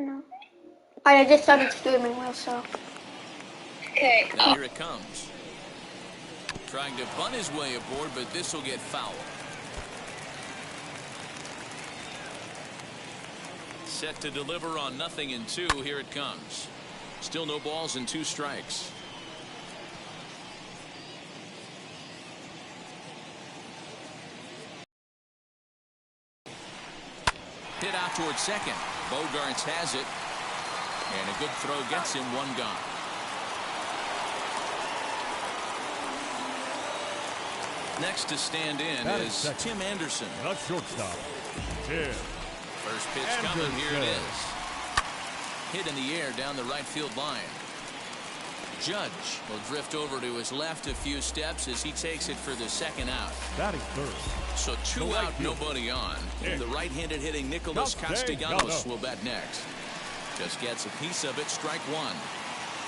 know. I just started streaming also. Okay. Now here it comes. Trying to bunt his way aboard, but this will get fouled. Set to deliver on 0-2. Here it comes. Still no balls and 2 strikes. Hit out towards second. Bogarts has it. And a good throw gets him 1 gone. Next to stand in is Tim Anderson. Not shortstop. Tim. First pitch coming. Here it is. Hit in the air down the right field line. Judge will drift over to his left a few steps as he takes it for the second out. Batting third. So 2 out, nobody on. And the right-handed hitting Nicholas Castellanos will bat next. Just gets a piece of it. Strike 1.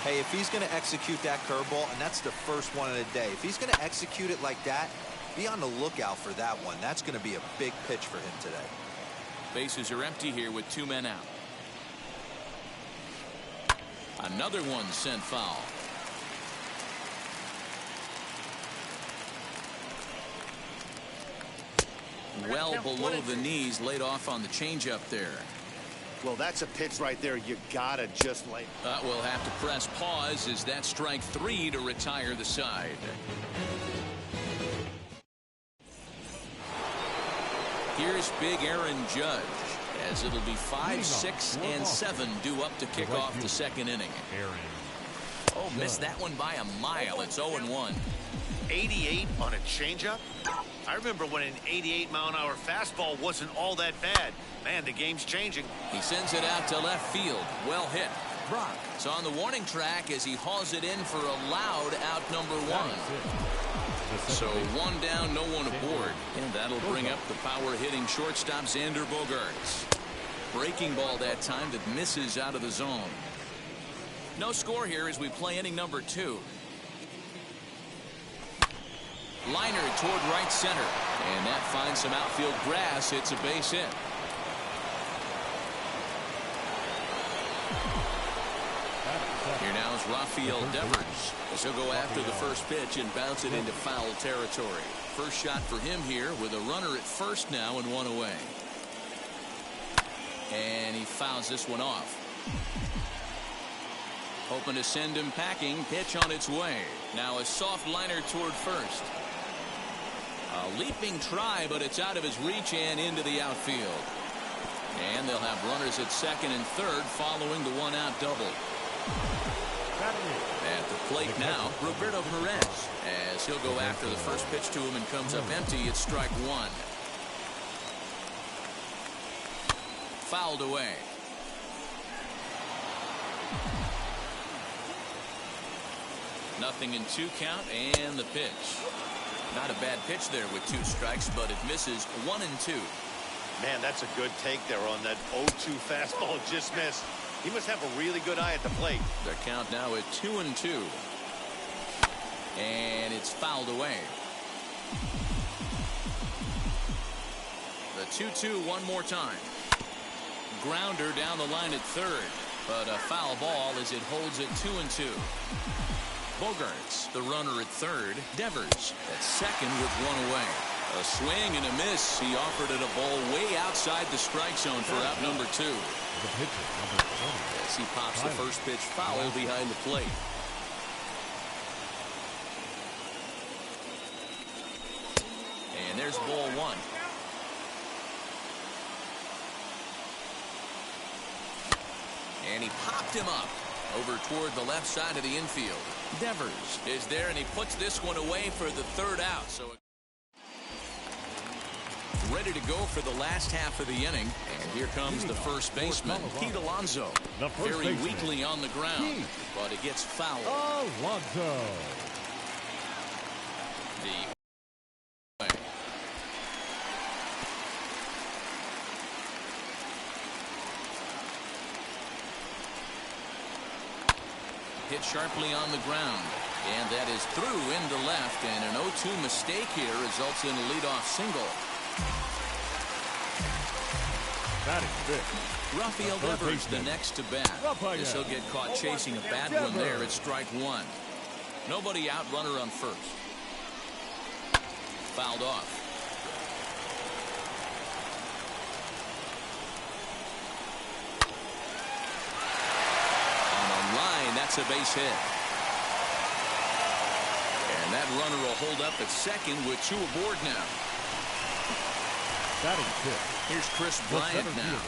Hey, if he's going to execute that curveball, and that's the first one of the day, if he's going to execute it like that, be on the lookout for that one. That's going to be a big pitch for him today. Bases are empty here with 2 men out. Another one sent foul. Well below the knees, laid off on the changeup there. Well, that's a pitch right there. You gotta just lay. We'll have to press pause as that strike 3 to retire the side. Here's big Aaron Judge, as it'll be 5, 6, and 7 due up to kick off the second inning. Oh, missed that one by a mile. It's 0-1. 88 on a changeup? I remember when an 88-mile-an-hour fastball wasn't all that bad. Man, the game's changing. He sends it out to left field. Well hit. Brock is on the warning track as he hauls it in for a loud out number 1. So 1 down, no one aboard. And that'll bring up the power-hitting shortstop Xander Bogaerts. Breaking ball that time that misses out of the zone. No score here as we play inning number 2. Liner toward right center. And that finds some outfield grass. It's a base hit. Here now is Rafael Devers, as he'll go after the first pitch and bounce it into foul territory. First shot for him here with a runner at first now and 1 away. And he fouls this one off. Hoping to send him packing. Pitch on its way. Now a soft liner toward first. A leaping try, but it's out of his reach and into the outfield. And they'll have runners at second and third following the 1-out double. At the plate now, Roberto Perez, as he'll go after the first pitch to him and comes up empty. It's strike 1. Fouled away. Nothing in 2 count, and the pitch. Not a bad pitch there with 2 strikes, but it misses 1 and 2. Man, that's a good take there on that 0-2 fastball just missed. He must have a really good eye at the plate. Their count now at 2 and 2. And it's fouled away. The 2-2 one more time. Grounder down the line at third, but a foul ball as it holds it 2 and 2. Bogaerts, the runner at third. Devers at second with 1 away. A swing and a miss. He offered it a ball way outside the strike zone for out number 2. As he pops the first pitch foul behind the plate. And there's ball 1. And he popped him up over toward the left side of the infield. Devers is there, and he puts this one away for the 3rd out. So ready to go for the last half of the inning. And here comes the first baseman, Pete Alonso. Very weakly on the ground, but it gets fouled. Alonso. Hit sharply on the ground, and that is through into left, and an 0-2 mistake here results in a leadoff single. Batting fifth, Rafael Devers the next to bat. As he'll get caught chasing a bad one there at strike one. Nobody out, runner on first. Fouled off. On a line, that's a base hit. And that runner will hold up at second with two aboard now. Here's Chris Bryant now.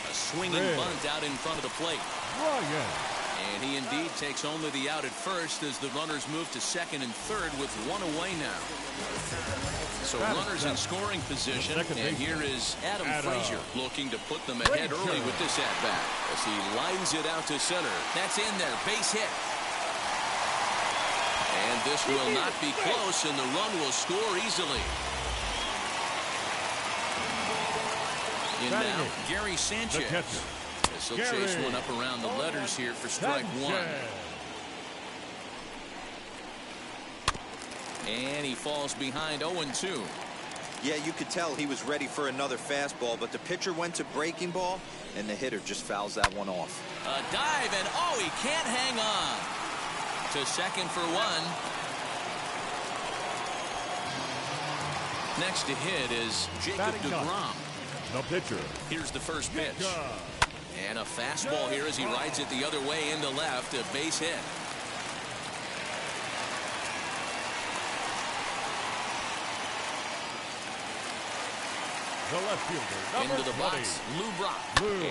A swinging bunt out in front of the plate. And he indeed takes only the out at first as the runners move to second and third with one away now. So runners in scoring position, and here is Adam Frazier looking to put them ahead early with this at-bat as he lines it out to center. That's in there, base hit. And this will not be close, and the run will score easily. In now, Gary Sanchez. He'll chase one up around the letters here for strike one. And he falls behind 0-2. Yeah, you could tell he was ready for another fastball, but the pitcher went to breaking ball, and the hitter just fouls that one off. A dive, and oh, he can't hang on. To second for one. Next to hit is Jacob deGrom. No pitcher. Here's the first pitch. And a fastball here as he rides it the other way into left, a base hit. The left fielder, into the box, Lou Brock.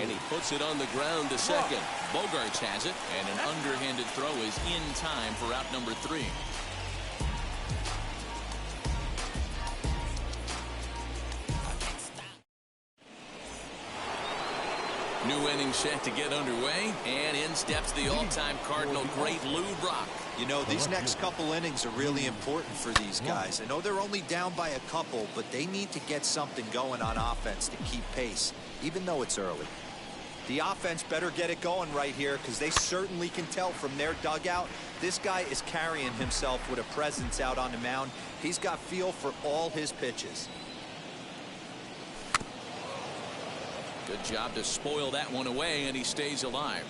And he puts it on the ground to second. Bogarts has it, and an underhanded throw is in time for out number 3. New inning set to get underway, and in steps the all-time Cardinal great Lou Brock. You know, these next couple innings are really important for these guys. I know they're only down by a couple, but they need to get something going on offense to keep pace, even though it's early. The offense better get it going right here, because they certainly can tell from their dugout this guy is carrying himself with a presence out on the mound. He's got feel for all his pitches. Good job to spoil that one away, and he stays alive.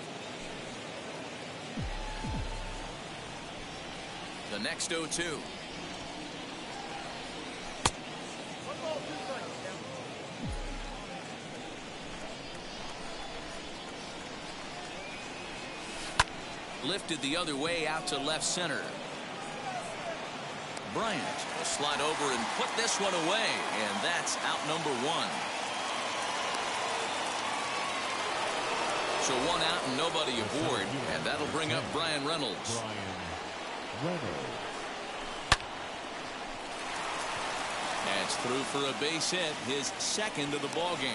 The next 0-2. Lifted the other way out to left center. Bryant will slide over and put this one away, and that's out number 1. So one out and nobody aboard, and that'll bring up Brian Reynolds. That's through for a base hit, his second of the ball game.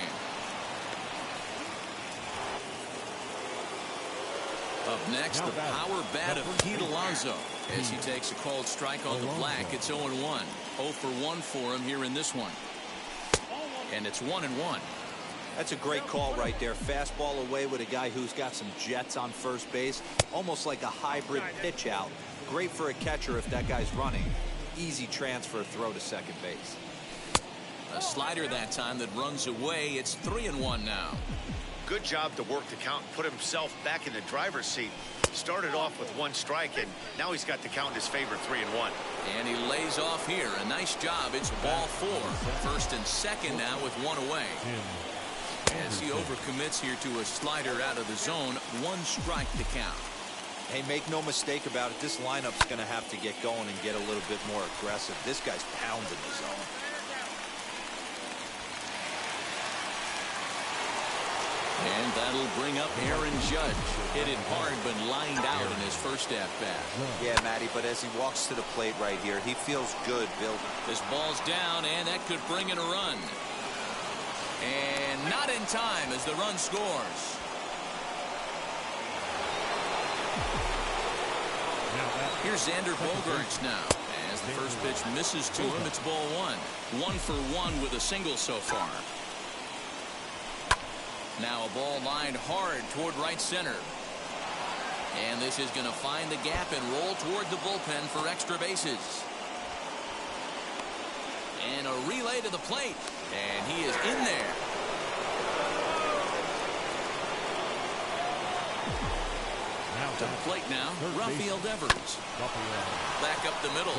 Up next, the power bat of Pete Alonso as he takes a called strike on the black. It's 0-1. 0 for 1 for him here in this one. And it's 1-1. That's a great call right there. Fastball away with a guy who's got some jets on first base. Almost like a hybrid pitch out. Great for a catcher if that guy's running. Easy transfer throw to second base. A slider that time that runs away. It's 3-1 now. Good job to work the count and put himself back in the driver's seat. Started off with 1 strike, and now he's got the count in his favor, 3-1. And he lays off here. A nice job. It's ball 4. First and second now with 1 away. As he overcommits here to a slider out of the zone, 1 strike to count. Hey, make no mistake about it. This lineup's going to have to get going and get a little bit more aggressive. This guy's pounding the zone. And that'll bring up Aaron Judge. Hit it hard, but lined out in his first at-bat. Yeah, Matty, but as he walks to the plate right here, he feels good building. This ball's down, and that could bring in a run. And not in time as the run scores. Here's Xander Bogaerts now. As the first pitch misses to him, it's ball 1. 1 for 1 with a single so far. Now a ball lined hard toward right center. And this is going to find the gap and roll toward the bullpen for extra bases. And a relay to the plate. And he is in there. To the plate now, Rafael Devers. Back up the middle.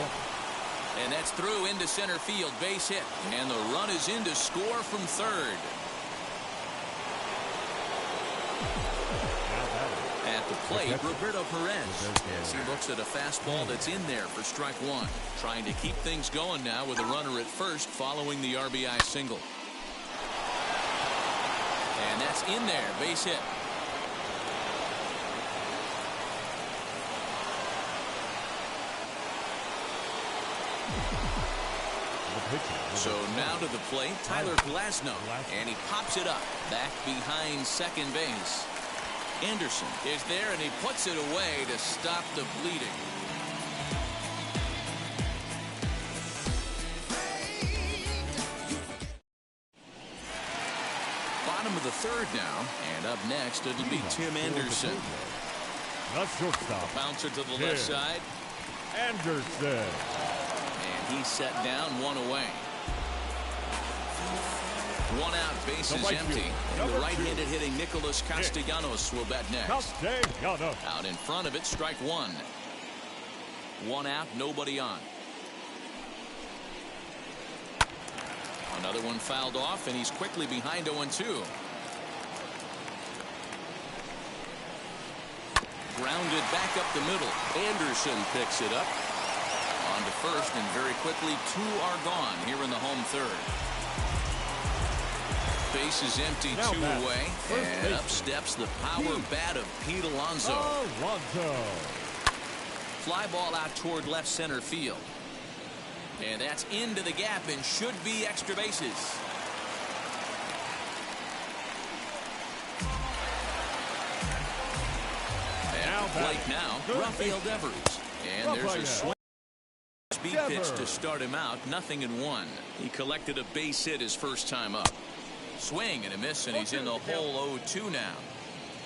And that's through into center field, base hit. And the run is in to score from third. At the plate, Roberto Perez. As he looks at a fastball that's in there for strike one. Trying to keep things going now with a runner at first following the RBI single. And that's in there, base hit. So now to the plate, Tyler Glasnow, and he pops it up back behind second base. Anderson is there, and he puts it away to stop the bleeding. Bottom of the third now, and up next it'll be Tim Anderson. That's shortstop. Bouncer to the left side. Anderson. And he's set down, one away. One out, bases empty. And the right-handed hitting Nicholas Castellanos will bat next. Castellanos. Out in front of it, strike one. One out, nobody on. Another one fouled off, and he's quickly behind 0-2. Grounded back up the middle. Anderson picks it up. On to first, and very quickly, two are gone here in the home third. Base is empty, two away. And up steps the power bat of Pete Alonso. Fly ball out toward left center field. And that's into the gap and should be extra bases. And plate now, Rafael Devers. And there's a swing. Speed pitch to start him out, 0-1. He collected a base hit his first time up. Swing and a miss, and he's in the hole 0-2 now.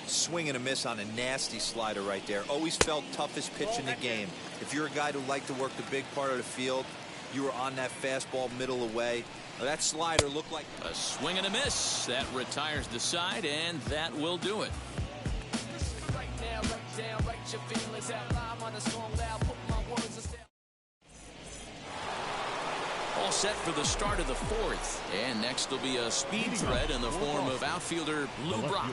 Swing and a miss on a nasty slider right there. Always felt toughest pitch in the game. If you're a guy who liked to work the big part of the field, you were on that fastball middle away. That slider looked like a swing and a miss. That retires the side, and that will do it. All set for the start of the fourth. And next will be a speed threat in the form of outfielder Lou Brock.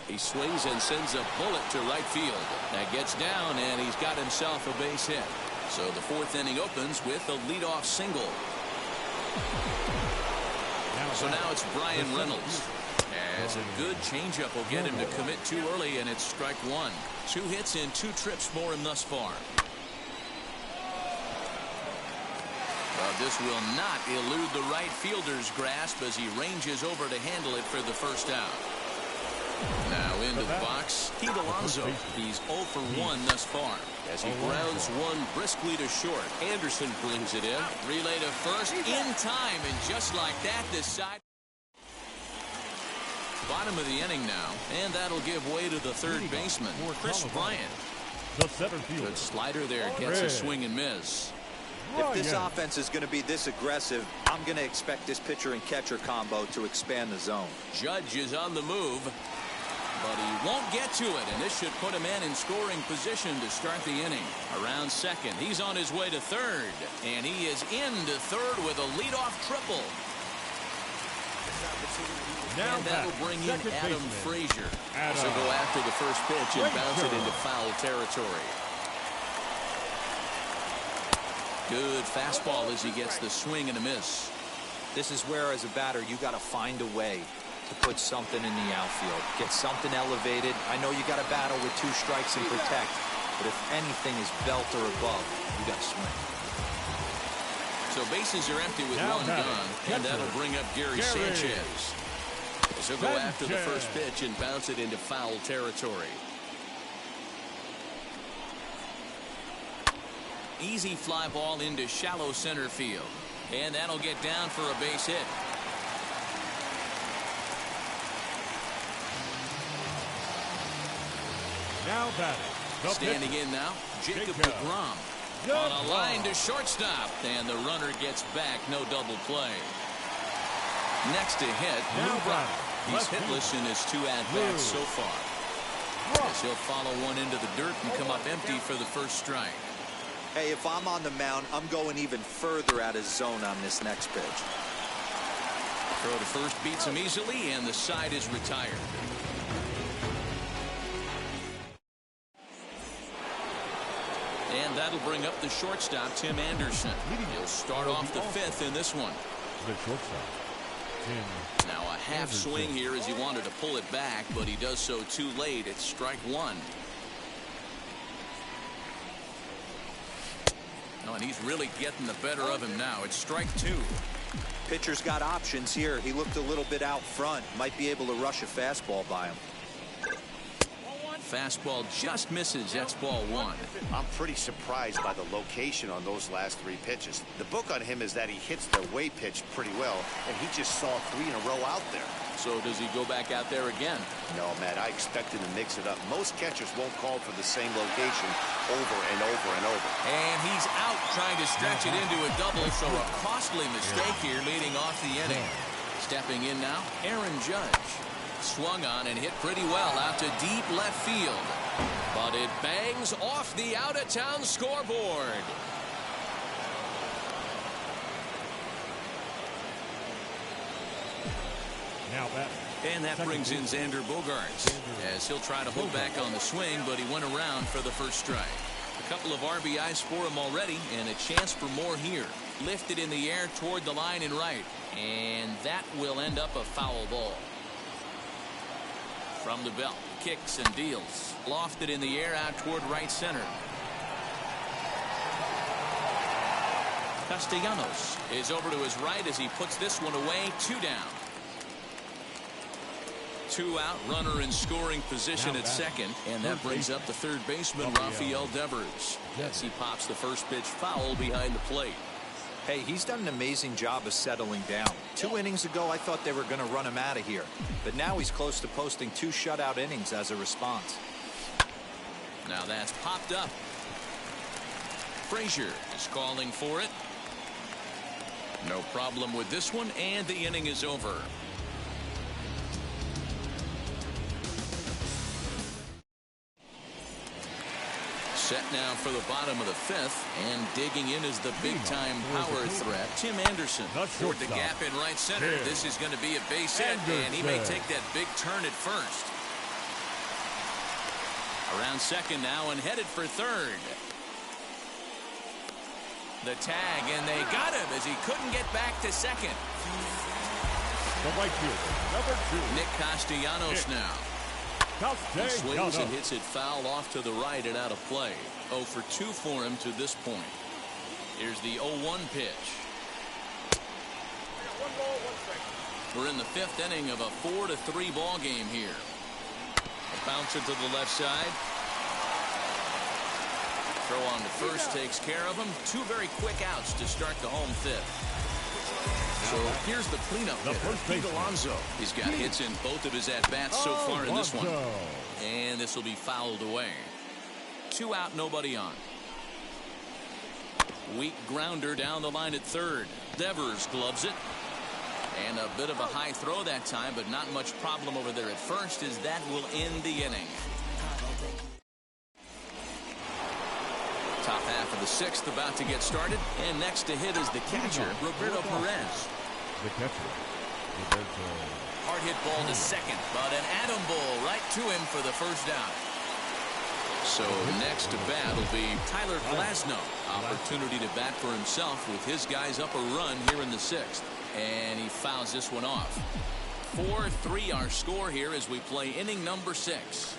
He swings and sends a bullet to right field. That gets down, and he's got himself a base hit. So the fourth inning opens with a leadoff single. So now it's Brian Reynolds. As a good changeup will get him to commit too early, and it's strike one. 2 hits in 2 trips for him thus far. Well, this will not elude the right fielder's grasp as he ranges over to handle it for the first out. Now into the box, Pete Alonso. He's 0 for 1 thus far. As he grounds one briskly to short. Anderson brings it in. Relay to first in time, and just like that, this side. Bottom of the inning now, and that'll give way to the third baseman, Chris Bryant. Good slider there, gets a swing and miss. If this offense is going to be this aggressive, I'm going to expect this pitcher and catcher combo to expand the zone. Judge is on the move, but he won't get to it, and this should put a man in scoring position to start the inning. Around second, he's on his way to third, and he is into third with a leadoff triple. And that'll bring in Adam Frazier. So go after the first pitch and bounce it into foul territory. Good fastball as he gets the swing and a miss. This is where, as a batter, you got to find a way to put something in the outfield. Get something elevated. I know you got to battle with 2 strikes and protect, but if anything is belt or above, you got to swing. So bases are empty with one gone, and that'll bring up Gary Sanchez. So go after the first pitch and bounce it into foul territory. Easy fly ball into shallow center field. And that'll get down for a base hit. Now batting. Standing in now, Jacob deGrom. On a line to shortstop. And the runner gets back. No double play. Next to hit, Lou Brock. He's hitless in his 2 at-bats so far. As he'll follow one into the dirt and come up empty for the first strike. Hey, if I'm on the mound, I'm going even further out of zone on this next pitch. Throw to first beats him easily, and the side is retired. And that'll bring up the shortstop, Tim Anderson. He'll start off the 5th in this one. The shortstop, Tim. Now a half swing here as he wanted to pull it back, but he does so too late. It's strike 1. Oh, and he's really getting the better of him now. It's strike 2. Pitcher's got options here. He looked a little bit out front. Might be able to rush a fastball by him. Fastball just misses. That's ball 1. I'm pretty surprised by the location on those last 3 pitches. The book on him is that he hits the way pitch pretty well, and he just saw 3 in a row out there. So does he go back out there again? No, Matt, I expect him to mix it up. Most catchers won't call for the same location over and over and over. And he's out trying to stretch it into a double, so a costly mistake here leading off the inning. Stepping in now, Aaron Judge. Swung on and hit pretty well out to deep left field. But it bangs off the out-of-town scoreboard. Now that. And that brings in Xander Bogaerts, as he'll try to hold back on the swing, but he went around for the first strike. A couple of RBIs for him already, and a chance for more here. Lifted in the air toward the line and right. And that will end up a foul ball. From the belt, kicks and deals. Lofted in the air out toward right center. Castellanos is over to his right as he puts this one away. 2 down. 2 out, runner in scoring position at second, and that brings up the third baseman, Rafael Devers, as he pops the first pitch foul behind the plate. Hey, he's done an amazing job of settling down. 2 innings ago, I thought they were going to run him out of here. But now he's close to posting 2 shutout innings as a response. Now that's popped up. Frazier is calling for it. No problem with this one, and the inning is over. Set now for the bottom of the 5th, and digging in is the big-time power threat, Tim Anderson. Toward the gap in right center. This is going to be a base hit, and he may take that big turn at first. Around second now and headed for third. The tag, and they got him as he couldn't get back to second. The right fielder, number 2. Nick Castellanos now. He swings and hits it foul off to the right and out of play. 0 for 2 for him to this point. Here's the 0-1 pitch. We're in the 5th inning of a 4-3 ball game here. A bouncer to the left side. Throw on to first takes care of him. 2 very quick outs to start the home 5th. So here's the cleanup hitter, Pete Alonso. He's got hits in both of his at-bats so far in this one. And this will be fouled away. 2 out, nobody on. Weak grounder down the line at third. Devers gloves it. And a bit of a high throw that time, but not much problem over there at first, as that will end the inning. Top half of the 6th about to get started, and next to hit is the catcher, Roberto Perez. The catcher, Roberto. Hard hit ball to second, but an atom ball right to him for the first down. So next to bat will be Tyler Glasnow. Opportunity to bat for himself with his guys up a run here in the 6th. And he fouls this one off. 4-3 our score here as we play inning number 6.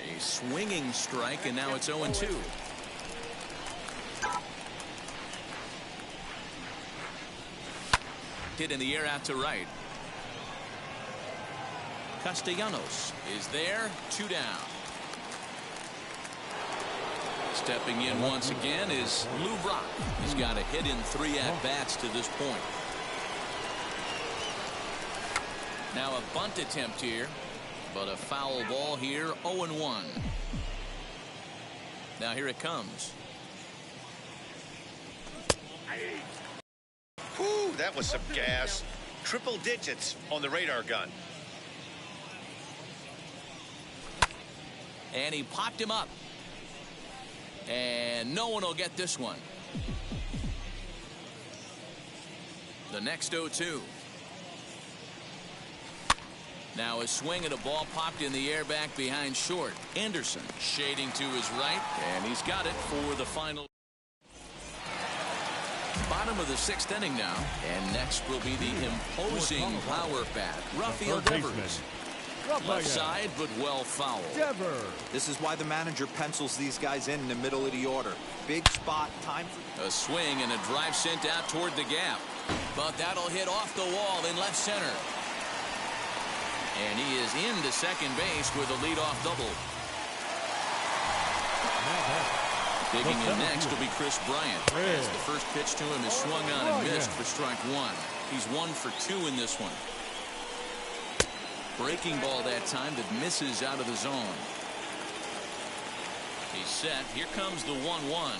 A swinging strike, and now it's 0-2. Hit in the air out to right. Castellanos is there. 2 down. Stepping in once again is Lou Brock. He's got a hit in 3 at-bats to this point. Now a bunt attempt here, but a foul ball here. 0-1. Now here it comes. Whew, that was some gas. Triple digits on the radar gun. And he popped him up. And no one will get this one. The next 0-2. Now a swing and a ball popped in the air back behind short. Anderson shading to his right, and he's got it for the final. Bottom of the 6th inning now, and next will be the imposing power bat, Rafael Devers. Left side, but well fouled. This is why the manager pencils these guys in the middle of the order. Big spot, time for a swing and a drive sent out toward the gap. But that'll hit off the wall in left center. And he is into second base with a leadoff double. Digging in next will be Chris Bryant. As the first pitch to him is swung on and missed for strike 1. He's 1 for 2 in this one. Breaking ball that time that misses out of the zone. He's set. Here comes the 1-1.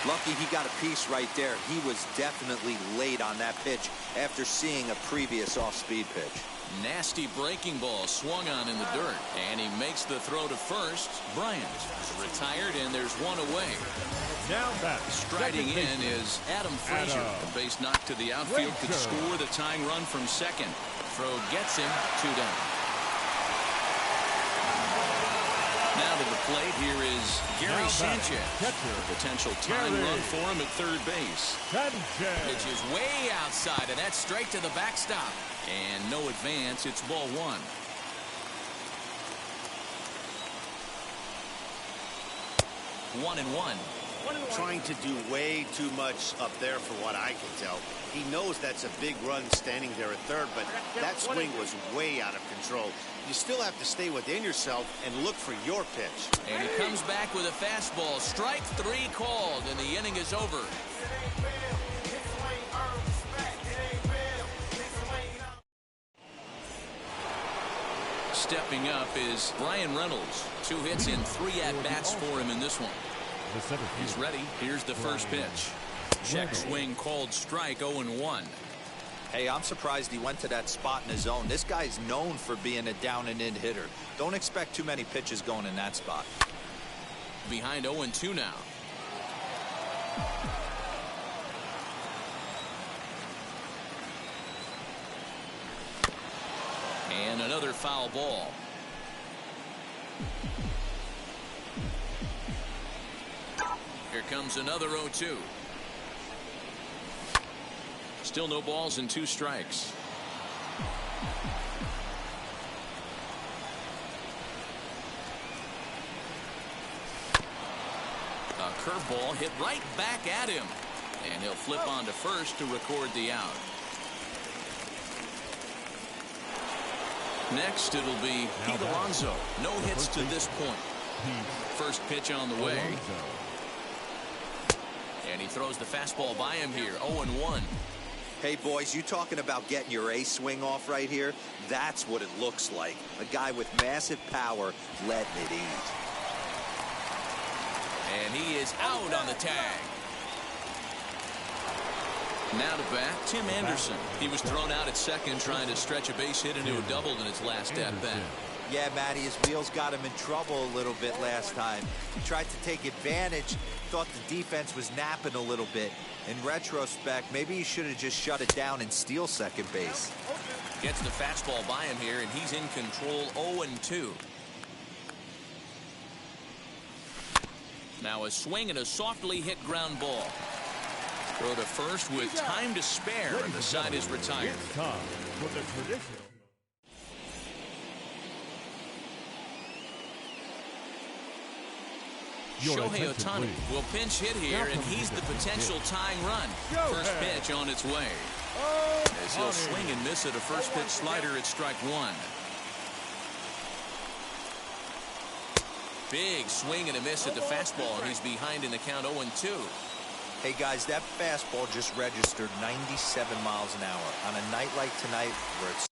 Lucky he got a piece right there. He was definitely late on that pitch after seeing a previous off-speed pitch. Nasty breaking ball swung on in the dirt. And he makes the throw to first. Bryant is retired, and there's one away. Now back. Striding in is Adam Frazier. A base knock to the outfield could score the tying run from second. Throw gets him 2 down. Now to the plate, here is Gary Sanchez. A potential tying run for him at third base. Pitch is way outside, and that's straight to the backstop. And no advance. It's ball 1. One and one. Trying to do way too much up there for what I can tell. He knows that's a big run standing there at third, but that swing was way out of control. You still have to stay within yourself and look for your pitch. And he comes back with a fastball. Strike 3 called, and the inning is over. Stepping up is Brian Reynolds. 2 hits in 3 at-bats for him in this one. He's ready. Here's the first pitch. Check swing called strike 0-1. Hey, I'm surprised he went to that spot in his zone. This guy's known for being a down and in hitter. Don't expect too many pitches going in that spot. Behind 0-2 now. And another foul ball. Here comes another 0-2. Still no balls and 2 strikes. A curveball hit right back at him. And he'll flip on to first to record the out. Next, it'll be Pete Alonso. No hits to this point. First pitch on the way. And he throws the fastball by him here. 0-1. Hey, boys, you talking about getting your A swing off right here? That's what it looks like. A guy with massive power letting it eat. And he is out on the tag. Now to bat, Tim Anderson. He was thrown out at second trying to stretch a base hit into a double in his last at-bat. Yeah, Matty, his wheels got him in trouble a little bit last time. He tried to take advantage, thought the defense was napping a little bit. In retrospect, maybe he should have just shut it down and steal second base. Gets the fastball by him here, and he's in control. 0-2. Now a swing and a softly hit ground ball. Throw to first with time to spare, and the side is retired. Shohei Ohtani will pinch hit here, and he's the potential tying run. First pitch on its way. As he'll swing and miss at a first pitch slider at strike 1. Big swing and a miss at the fastball, and he's behind in the count 0-2. Hey, guys, that fastball just registered 97 miles an hour. On a night like tonight where it's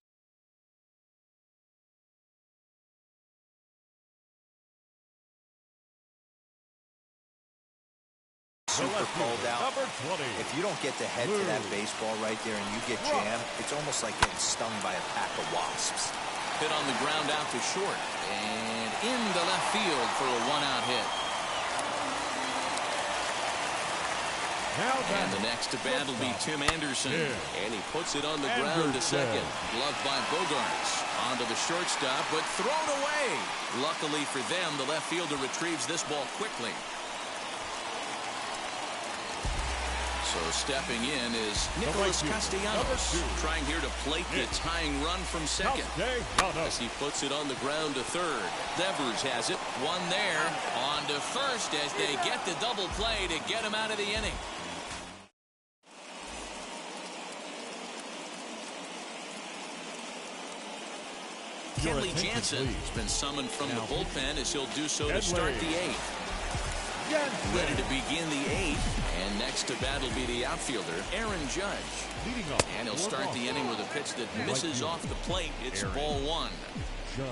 super left cold fielder, out. number 20. If you don't get the head to that baseball right there and you get jammed, it's almost like getting stung by a pack of wasps. Hit on the ground out to short and into left field for a one-out hit. And the next to bat will be Tim Anderson. And he puts it on the ground to second. Gloved by Bogarts. Onto the shortstop, but thrown away. Luckily for them, the left fielder retrieves this ball quickly. So stepping in is Nicholas Castellanos, trying here to plate the tying run from second. As he puts it on the ground to third. Devers has it. One there. On to first as they get the double play to get him out of the inning. Kenley Jansen has been summoned from the bullpen as he'll do so to start the eighth. Ready to begin the eighth. And next to bat will be the outfielder, Aaron Judge. And he'll start the inning with a pitch that misses off the plate. It's ball one.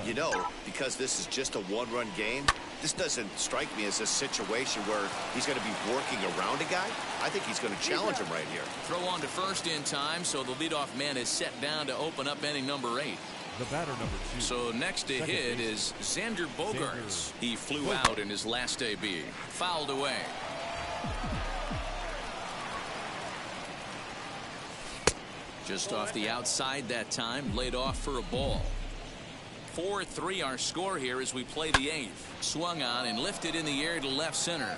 You know, because this is just a one-run game, this doesn't strike me as a situation where he's going to be working around a guy. I think he's going to challenge him right here. Throw on to first in time, so the leadoff man is set down to open up inning number 8. The batter number 2. So next to hit is Xander Bogaerts. He flew out in his last AB. Fouled away. Just off the outside that time. Laid off for a ball. 4-3 our score here as we play the 8th. Swung on and lifted in the air to left center.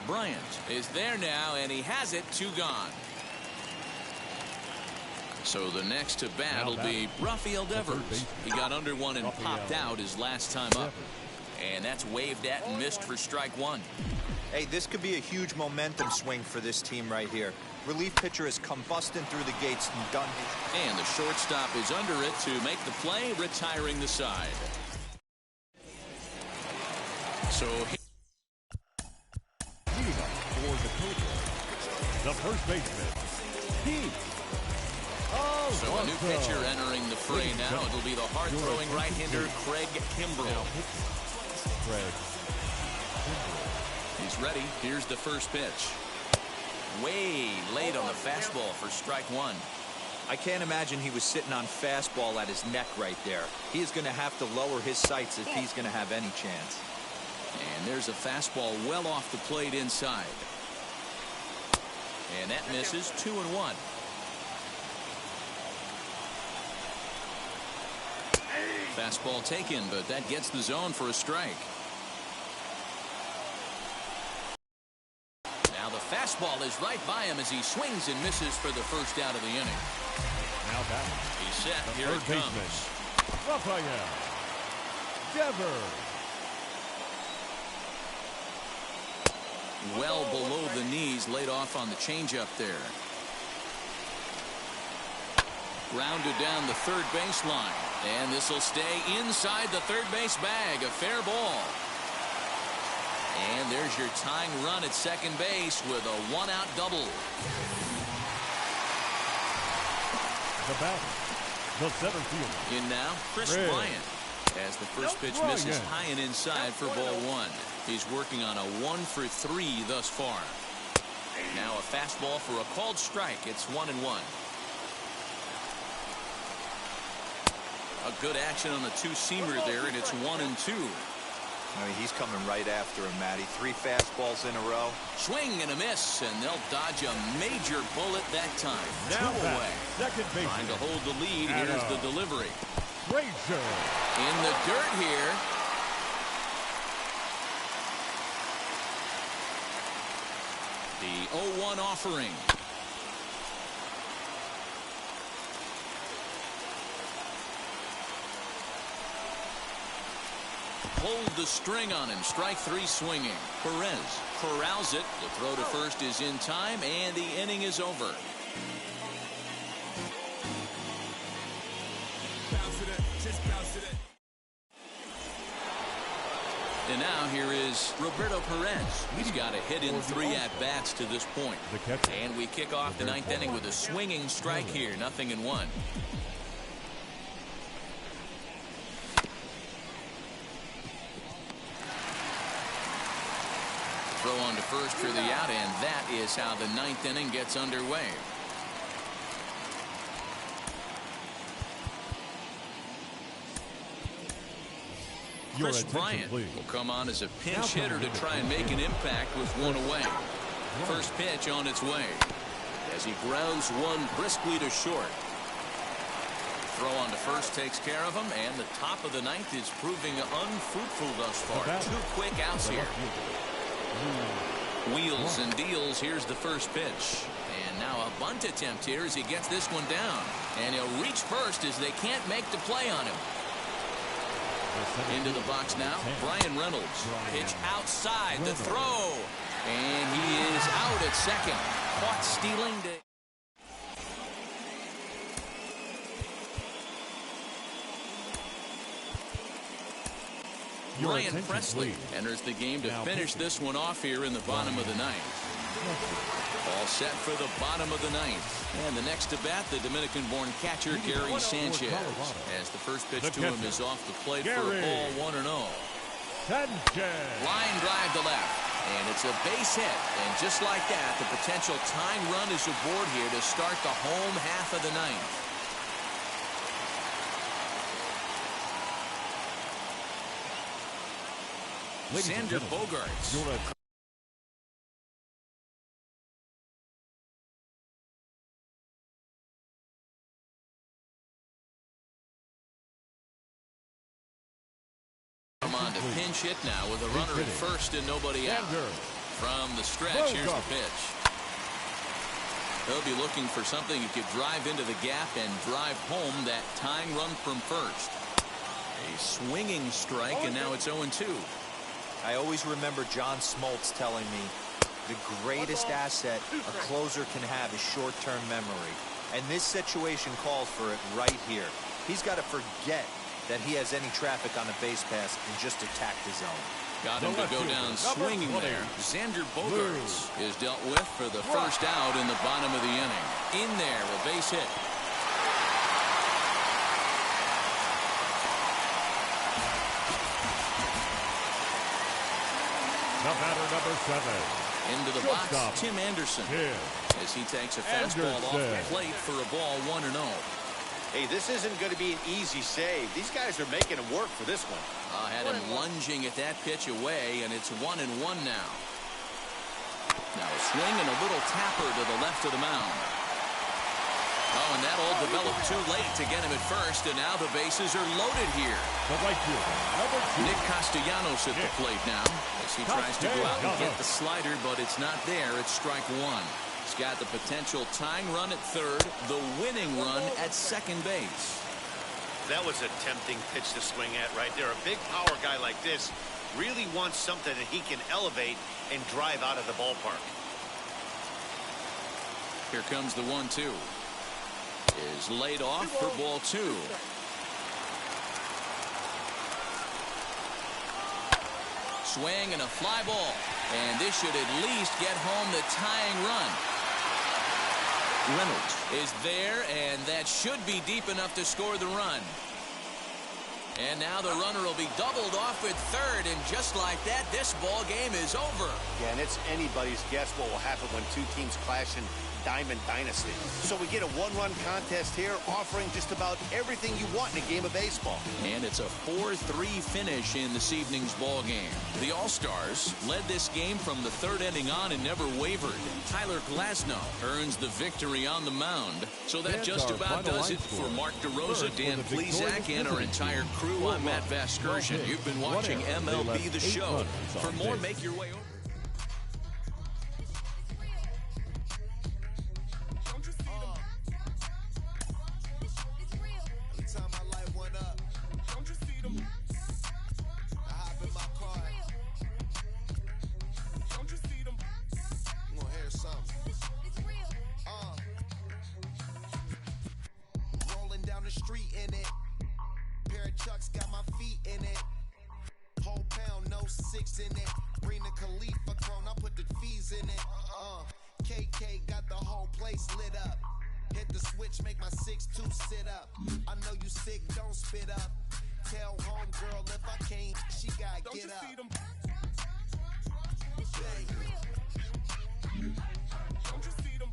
Bryant is there now, and he has it. 2 gone. So the next to bat will be Rafael Devers. He got under one and popped out his last time up. And that's waved at and missed for strike 1. Hey, this could be a huge momentum swing for this team right here. Relief pitcher has come busting through the gates and done his... And the shortstop is under it to make the play, retiring the side. So For the Cobras, the first baseman, Pete. So a new pitcher entering the fray now. It'll be the hard-throwing right-hander Craig Kimbrell. He's ready. Here's the first pitch. Way late on the fastball for strike 1. I can't imagine he was sitting on fastball at his neck right there. He is going to have to lower his sights if he's going to have any chance. And there's a fastball well off the plate inside. And that misses. 2-1. Fastball taken, but that gets the zone for a strike. Now the fastball is right by him as he swings and misses for the first out of the inning. Now batting. He's set. Here it comes. Rafael Devers. Well below the knees, laid off on the changeup there. Grounded down the third baseline. And this will stay inside the third base bag. A fair ball. And there's your tying run at second base with a one-out double. The batter, the center fielder. In now, Chris Bryant. As the first pitch misses high and inside for ball 1. He's working on a 1-for-3 thus far. Now a fastball for a called strike. It's 1-1. A good action on the two-seamer there, and it's 1-2. I mean, he's coming right after him, Matty. 3 fastballs in a row. Swing and a miss, and they'll dodge a major bullet that time. Now 2 away. Second base. Trying to hold the lead. Here's the delivery. Frazier. In the dirt here. The 0-1 offering. Pulled the string on him. Strike 3 swinging. Perez corrals it. The throw to first is in time, and the inning is over. And now here is Roberto Perez. He's got a hit in 3 at-bats to this point. And we kick off the 9th inning with a swinging strike here. 0-1. first for the out, and that is how the ninth inning gets underway. Chris Bryant will come on as a pinch hitter to try and make an impact with one away. First pitch on its way as he grounds one briskly to short. Throw on to first takes care of him, and the top of the ninth is proving unfruitful thus far. 2 quick outs here. Wheels and deals. Here's the first pitch. And now a bunt attempt here as he gets this one down. And he'll reach first as they can't make the play on him. Into the box now, Brian Reynolds. Pitch outside, the throw. And he is out at second. Caught stealing to... Ryan Presley enters the game to finish this one off here in the bottom of the ninth. All set for the bottom of the ninth. And the next to bat, the Dominican-born catcher Gary Sanchez. As the first pitch to him is off the plate for a ball 1-0. Line drive to left. And it's a base hit. And just like that, the potential tying run is aboard here to start the home half of the ninth. Xander Bogaerts. Come on to pinch hit now with a runner at first and nobody out. From the stretch, here's the pitch. He'll be looking for something he could drive into the gap and drive home that tying run from first. A swinging strike, and now it's 0-2. I always remember John Smoltz telling me the greatest asset a closer can have is short-term memory. And this situation calls for it right here. He's got to forget that he has any traffic on a base pass and just attack the zone. Got him to go down swinging there. Xander Bogaerts is dealt with for the first out in the bottom of the inning. In there, a base hit. The batter, number 7. Into the box, Tim Anderson. As he takes a fastball off the plate for a ball 1-0. Hey, this isn't going to be an easy save. These guys are making him work for this one. Had him lunging at that pitch away, and it's 1-1 now. Now a swing and a little tapper to the left of the mound. Oh, and that all developed too late to get him at first, and now the bases are loaded here. Nick Castellanos at the plate now as he tries to go out and get the slider, but it's not there. It's strike one. He's got the potential tying run at third, the winning run at second base. That was a tempting pitch to swing at right there. A big power guy like this really wants something that he can elevate and drive out of the ballpark. Here comes the 1-2. Is laid off for ball 2. Swing and a fly ball. And this should at least get home the tying run. Reynolds is there, and that should be deep enough to score the run. And now the runner will be doubled off at third, and just like that, this ball game is over. Yeah, and it's anybody's guess what will happen when two teams clash in Diamond Dynasty. So we get a one-run contest here, offering just about everything you want in a game of baseball. And it's a 4-3 finish in this evening's ball game. The All-Stars led this game from the third inning on and never wavered. Tyler Glasnow earns the victory on the mound. So that just about does it for Mark DeRosa, Dan Plesac, and our entire crew. I'm Matt Vasgersian. You've been watching MLB The Show. For more, make your way over. KK got the whole place lit up. Hit the switch, make my 6'2" sit up. I know you sick, don't spit up. Tell homegirl if I can't, she gotta get up. Bang. Don't you see them?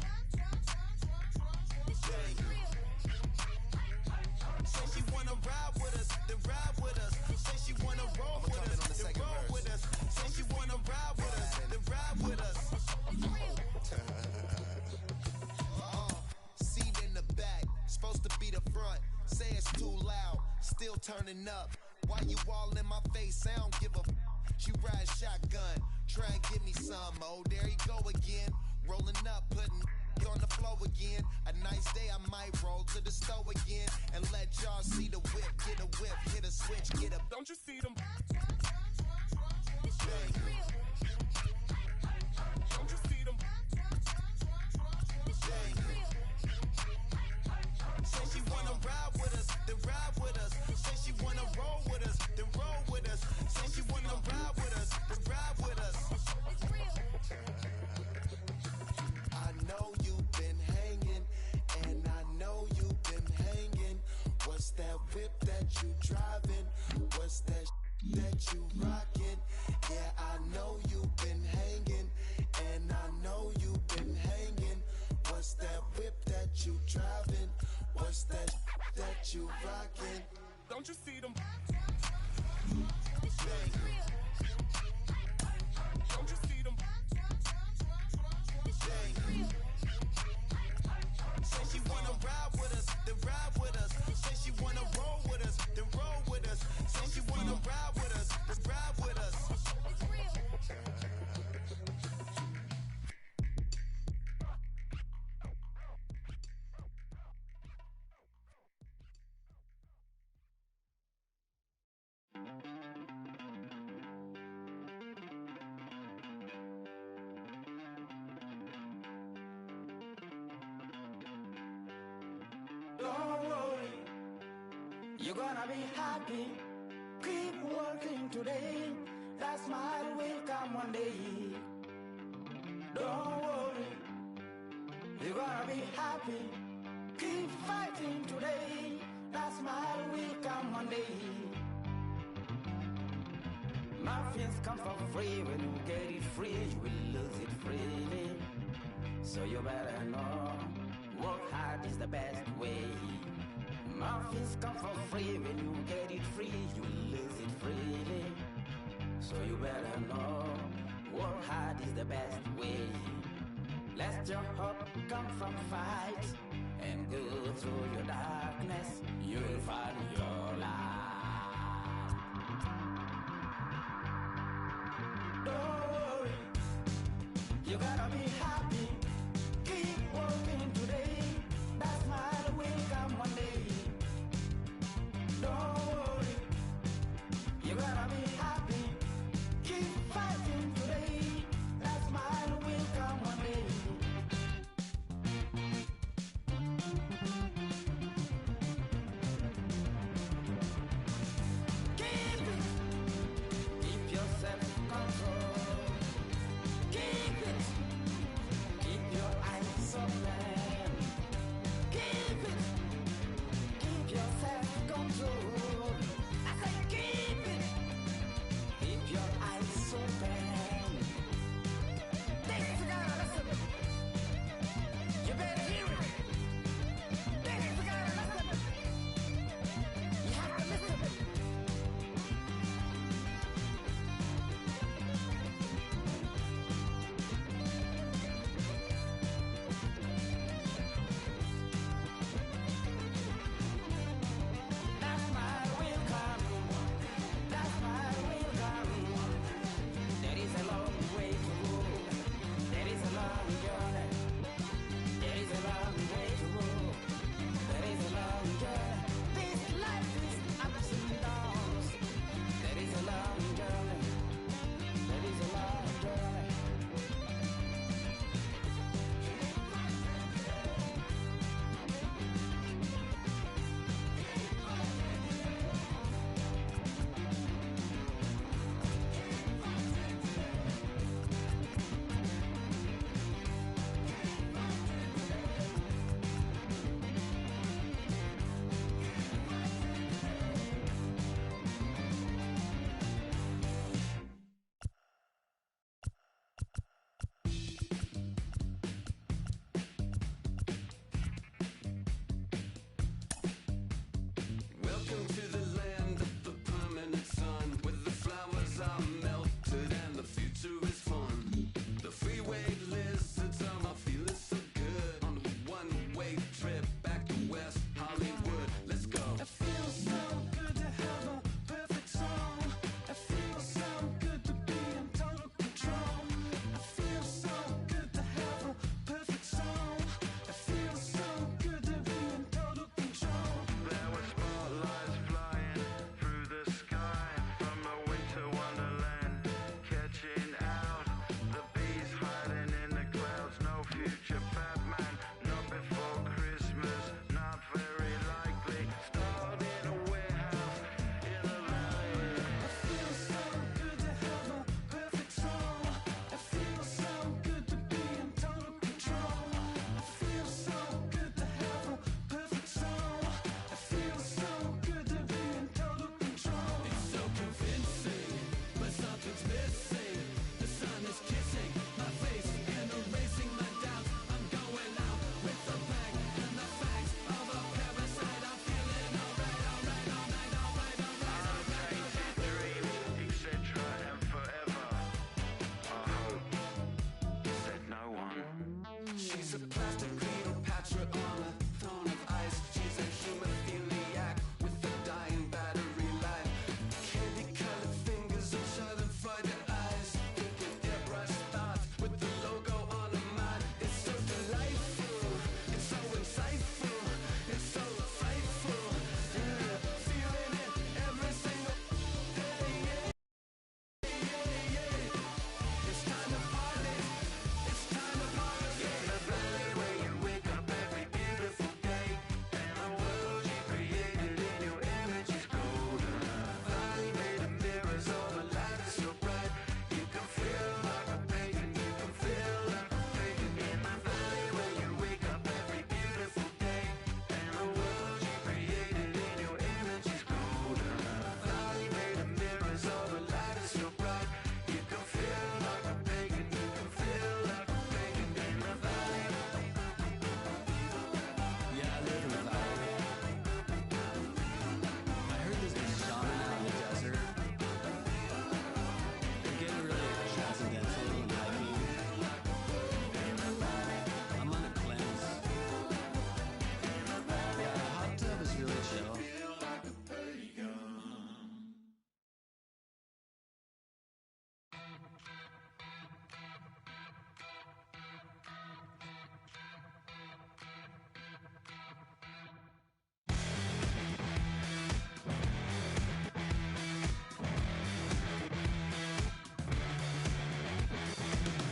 Say she wanna ride with us, then ride with us. Say she wanna roll with us, then roll with us. Say she wanna ride with us, then ride with us. Seat in the back, supposed to be the front. Say it's too loud, still turning up. Why you all in my face? I don't give a f. She ride shotgun, try and give me some. Oh, there you go again. Rolling up, putting on the floor again. A nice day, I might roll to the stove again and let y'all see the whip. Get a whip, hit a switch, get a. Don't you see them? Don't you see them? Say she wanna ride with us, then ride with us. Say she wanna roll with us, then roll with us. Say she wanna ride with us, then ride with us. I know you've been hanging, and I know you've been hanging. What's that whip that you driving? What's that that you rocking? Yeah, I know you've been hanging, and I know you've been hanging. What's that whip that you driving? What's that that you rocking? Don't you see them? Don't you see them? Say she wanna ride with us, then ride with us. Say she wanna roll with us, then roll with us. Say she wanna ride with us, then ride with us. Don't worry, you're gonna be happy. Keep working today. That smile will come one day. Don't worry, you're gonna be happy. Keep fighting today. That smile will come one day. Muffins come for free. When you get it free, you will lose it freely. So you better know, work hard is the best way. Muffins come for free. When you get it free, you will lose it freely. So you better know, work hard is the best way. Let your hope come from fight and go through your darkness. You will find your light. Don't worry, you gotta be happy. Keep working today. That smile will come one day. Don't worry, you gotta be happy. Keep fighting today. That smile will come one day. Keep it. Keep yourself in control. Keep it. Master Cleopatra on a throne of ice. She's a hemophiliac with a dying battery life. Candy-colored fingers and schadenfreude eyes. Thinking airbrush thoughts with the logo on her mind. It's so delightful, it's so insightful, it's so frightful. Yeah, feeling it every single day. Yeah, yeah, yeah. It's time to party. It's time to party. Yeah, the valley where you wake up every beautiful day, and the world you created in your image is golden. Valley made of mirrors, all the light is so bright. You can feel like a pagan, you can feel like a pagan. In the valley where you wake up every beautiful day, and the world you created in your image is golden. Valley made of mirrors, all the light is so bright. You can feel like a pagan, you can feel like a pagan in the valley. Yeah, I live in the valley. I heard there's this shaman out in the desert. They're getting really transcendental and hiking. I'm on a cleanse. Yeah, the hot tub is really chill.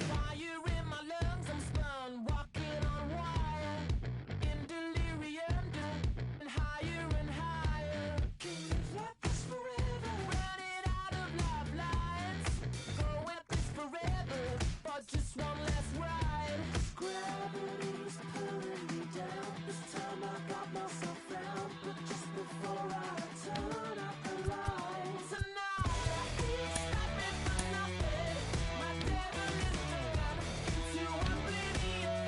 Fire in my lungs, I'm spun, walking on wire. In delirium, and higher and higher. Can live like this forever. Running out of lifelines. Go at this forever, but just one last ride. Gravity's pulling me down. This time I got myself found, but just before I turn out the lights. Tonight I can't stop it for nothing. My devil is turned into oblivion.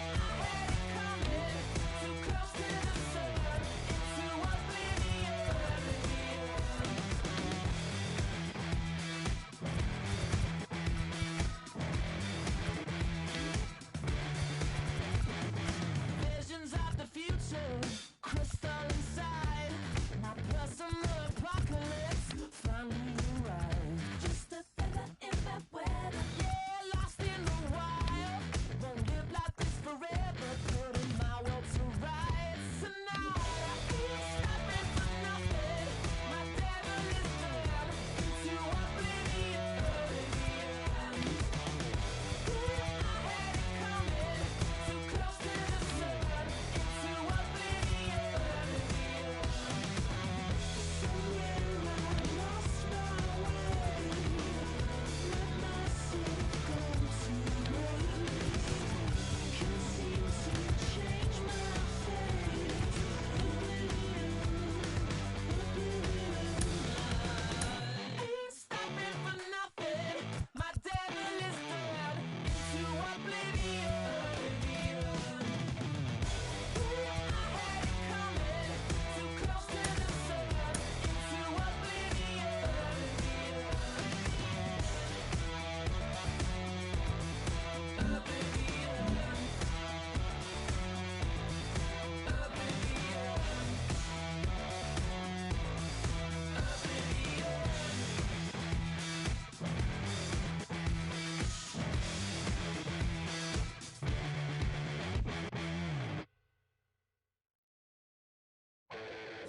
I had it coming, too close to the sun, into oblivion. Visions of the future, crystal inside. My personal apocalypse finally arrived. Just a feather in that weather. Yeah, lost in the wild. Won't live like this forever. Putting my world to rights. Tonight I can't stop it for nothing. My devil is turned into oblivion. I had it coming, too close to the sun, into oblivion. Somewhere I lost my way, let my soul go to waste. Can't seem to change my fate. Ain't stopping for nothing. My devil is turned into oblivion. I had it coming, too close to the sun, into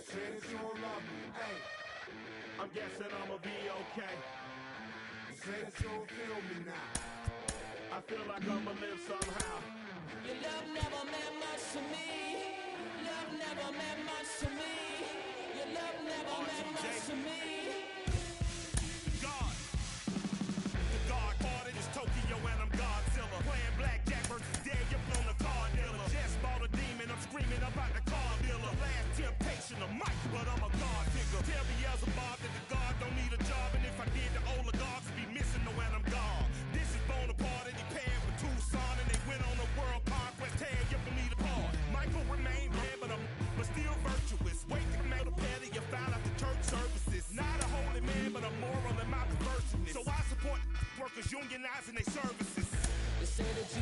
Since you don't love me, hey, I'm guessing I'ma be okay. Since you don't feel me now, I feel like I'ma live somehow. Your love never meant much to me. Love never meant much to me. Your love never meant much to me. God, the God ordered is Tokyo and I'm Godzilla. Playing blackjack versus dead, you're on the card dealer. Just bought a demon, I'm screaming about the car dealer. Last temptation of Mike, but I'm a God figure. Tell Beelzebub that the God don't need a job, and if I did, the oligarchs would be missing the when I'm gone. This is Bonaparte, and he paired with Tucson, and they went on a world conquest. Tear you from me apart. Michael remained dead, but still virtuous. Wait to mail the petty, you found out the church services. Not a whole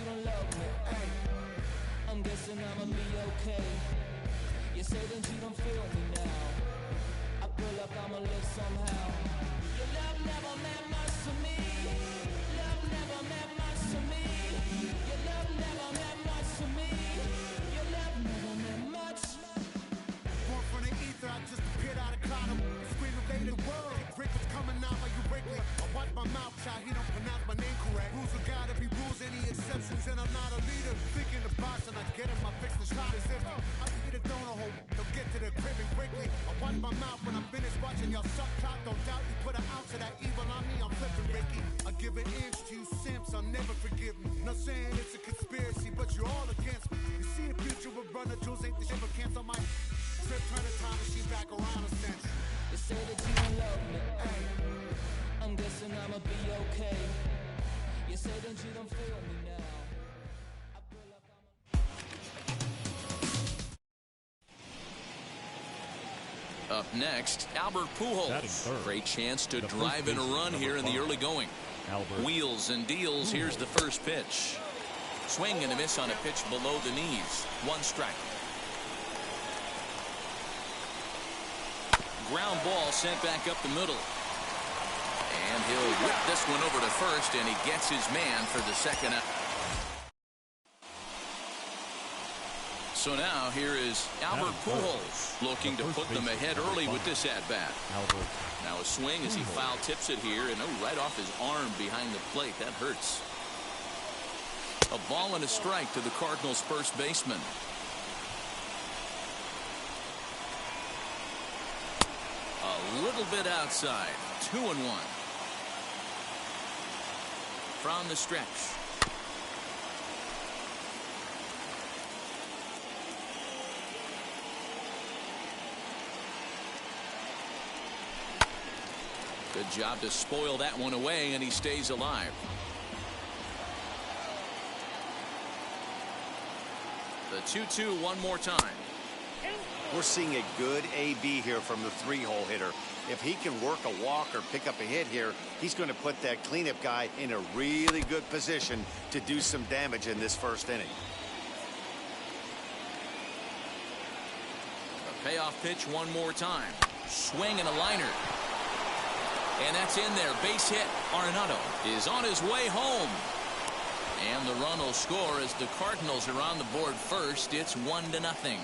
don't love me. Ay, I'm guessing I'ma be okay. You say that you don't feel me now. I pull up, I'ma live somehow. Your love never meant much to me. Love never meant much to me. Your love never meant much to me. Your love never meant much. Born from the ether, I just appeared out of cloud. Screaming, they the world. Wrinkles coming out like you wrinkly. I watch my mouth, child, he don't pronounce my name correct. Rules are gotta be rules, any exceptions, and I'm not a leader. Thinking the boss and I get him, I fix the shot as if I be the donor hole. They'll get to the crib and quickly. I watch my mouth when I'm finished watching y'all suck cock. Don't doubt you put an ounce of that evil on me, I'm flipping Ricky. I give an inch to you simps, I'll never forgive me. Not saying it's a conspiracy, but you're all against me. You see the future with runner jewels, ain't the shit but cancel my trip, turn the time machine back around a sense. You say that you don't love me. Ay, I'm guessing I'ma be okay. You say that you don't feel me now. I pull up, Up next, Albert Pujols. Great chance to drive in a run here in the early going. Wheels and deals. Here's the first pitch. Swing and a miss on a pitch below the knees. One strike. Ground ball sent back up the middle. And he'll whip this one over to first, and he gets his man for the second out. So now here is Albert Pujols looking to put them ahead early with this at-bat. Now a swing as he foul tips it here, and right off his arm behind the plate. That hurts. A ball and a strike to the Cardinals' first baseman. A little bit outside. 2-1. From the stretch. Good job to spoil that one away, and he stays alive. The 2-2 one more time. We're seeing a good AB here from the three-hole hitter. If he can work a walk or pick up a hit here, he's going to put that cleanup guy in a really good position to do some damage in this first inning. The payoff pitch one more time. Swing and a liner. And that's in there. Base hit. Arenado is on his way home. And the run will score as the Cardinals are on the board first. It's 1-0.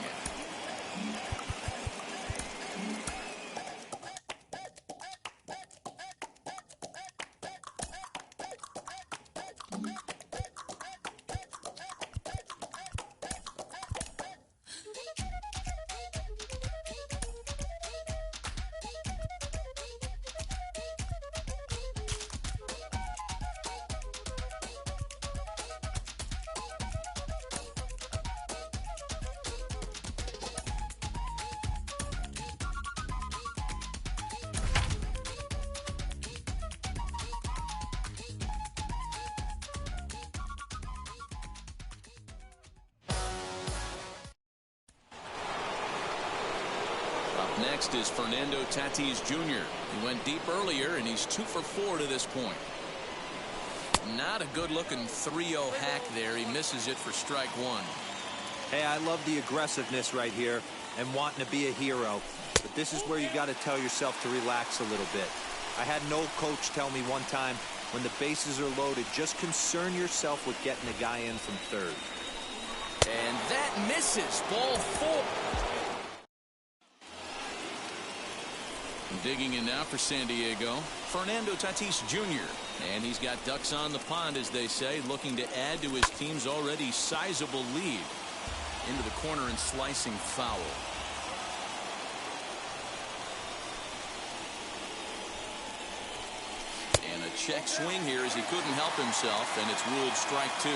Next is Fernando Tatis Jr. He went deep earlier, and he's 2 for 4 to this point. Not a good-looking 3-0 hack there. He misses it for strike one. Hey, I love the aggressiveness right here and wanting to be a hero. But this is where you got to tell yourself to relax a little bit. I had an old coach tell me one time, when the bases are loaded, just concern yourself with getting the guy in from third. And that misses. Ball 4. Digging in now for San Diego, Fernando Tatis Jr. And he's got ducks on the pond, as they say, looking to add to his team's already sizable lead. Into the corner and slicing foul. And a check swing here as he couldn't help himself, and it's ruled strike 2.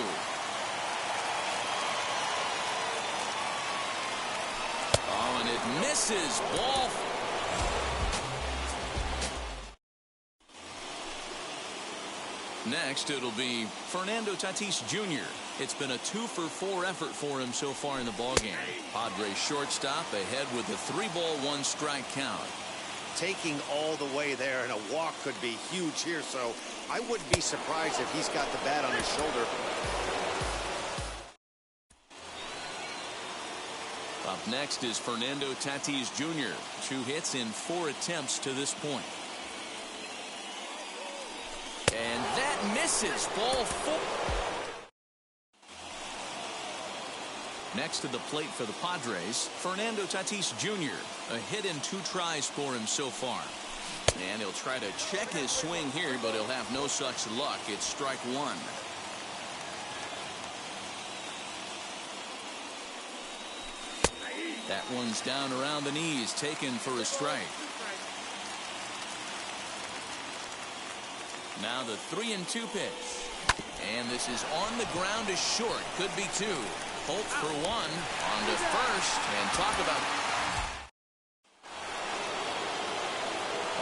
Oh, and it misses. Ball. Next, it'll be Fernando Tatis Jr. It's been a 2 for 4 effort for him so far in the ballgame. Padres shortstop ahead with a 3-ball 1-strike count. Taking all the way there, and a walk could be huge here, so I wouldn't be surprised if he's got the bat on his shoulder. Up next is Fernando Tatis Jr. 2 hits in 4 attempts to this point. And that misses. Ball 4. Next to the plate for the Padres, Fernando Tatis Jr. A hit in 2 tries for him so far. And he'll try to check his swing here, but he'll have no such luck. It's strike 1. That one's down around the knees, taken for a strike. Now the 3-2 pitch. And this is on the ground is short. Could be 2. Holt for 1 on to first. And talk about...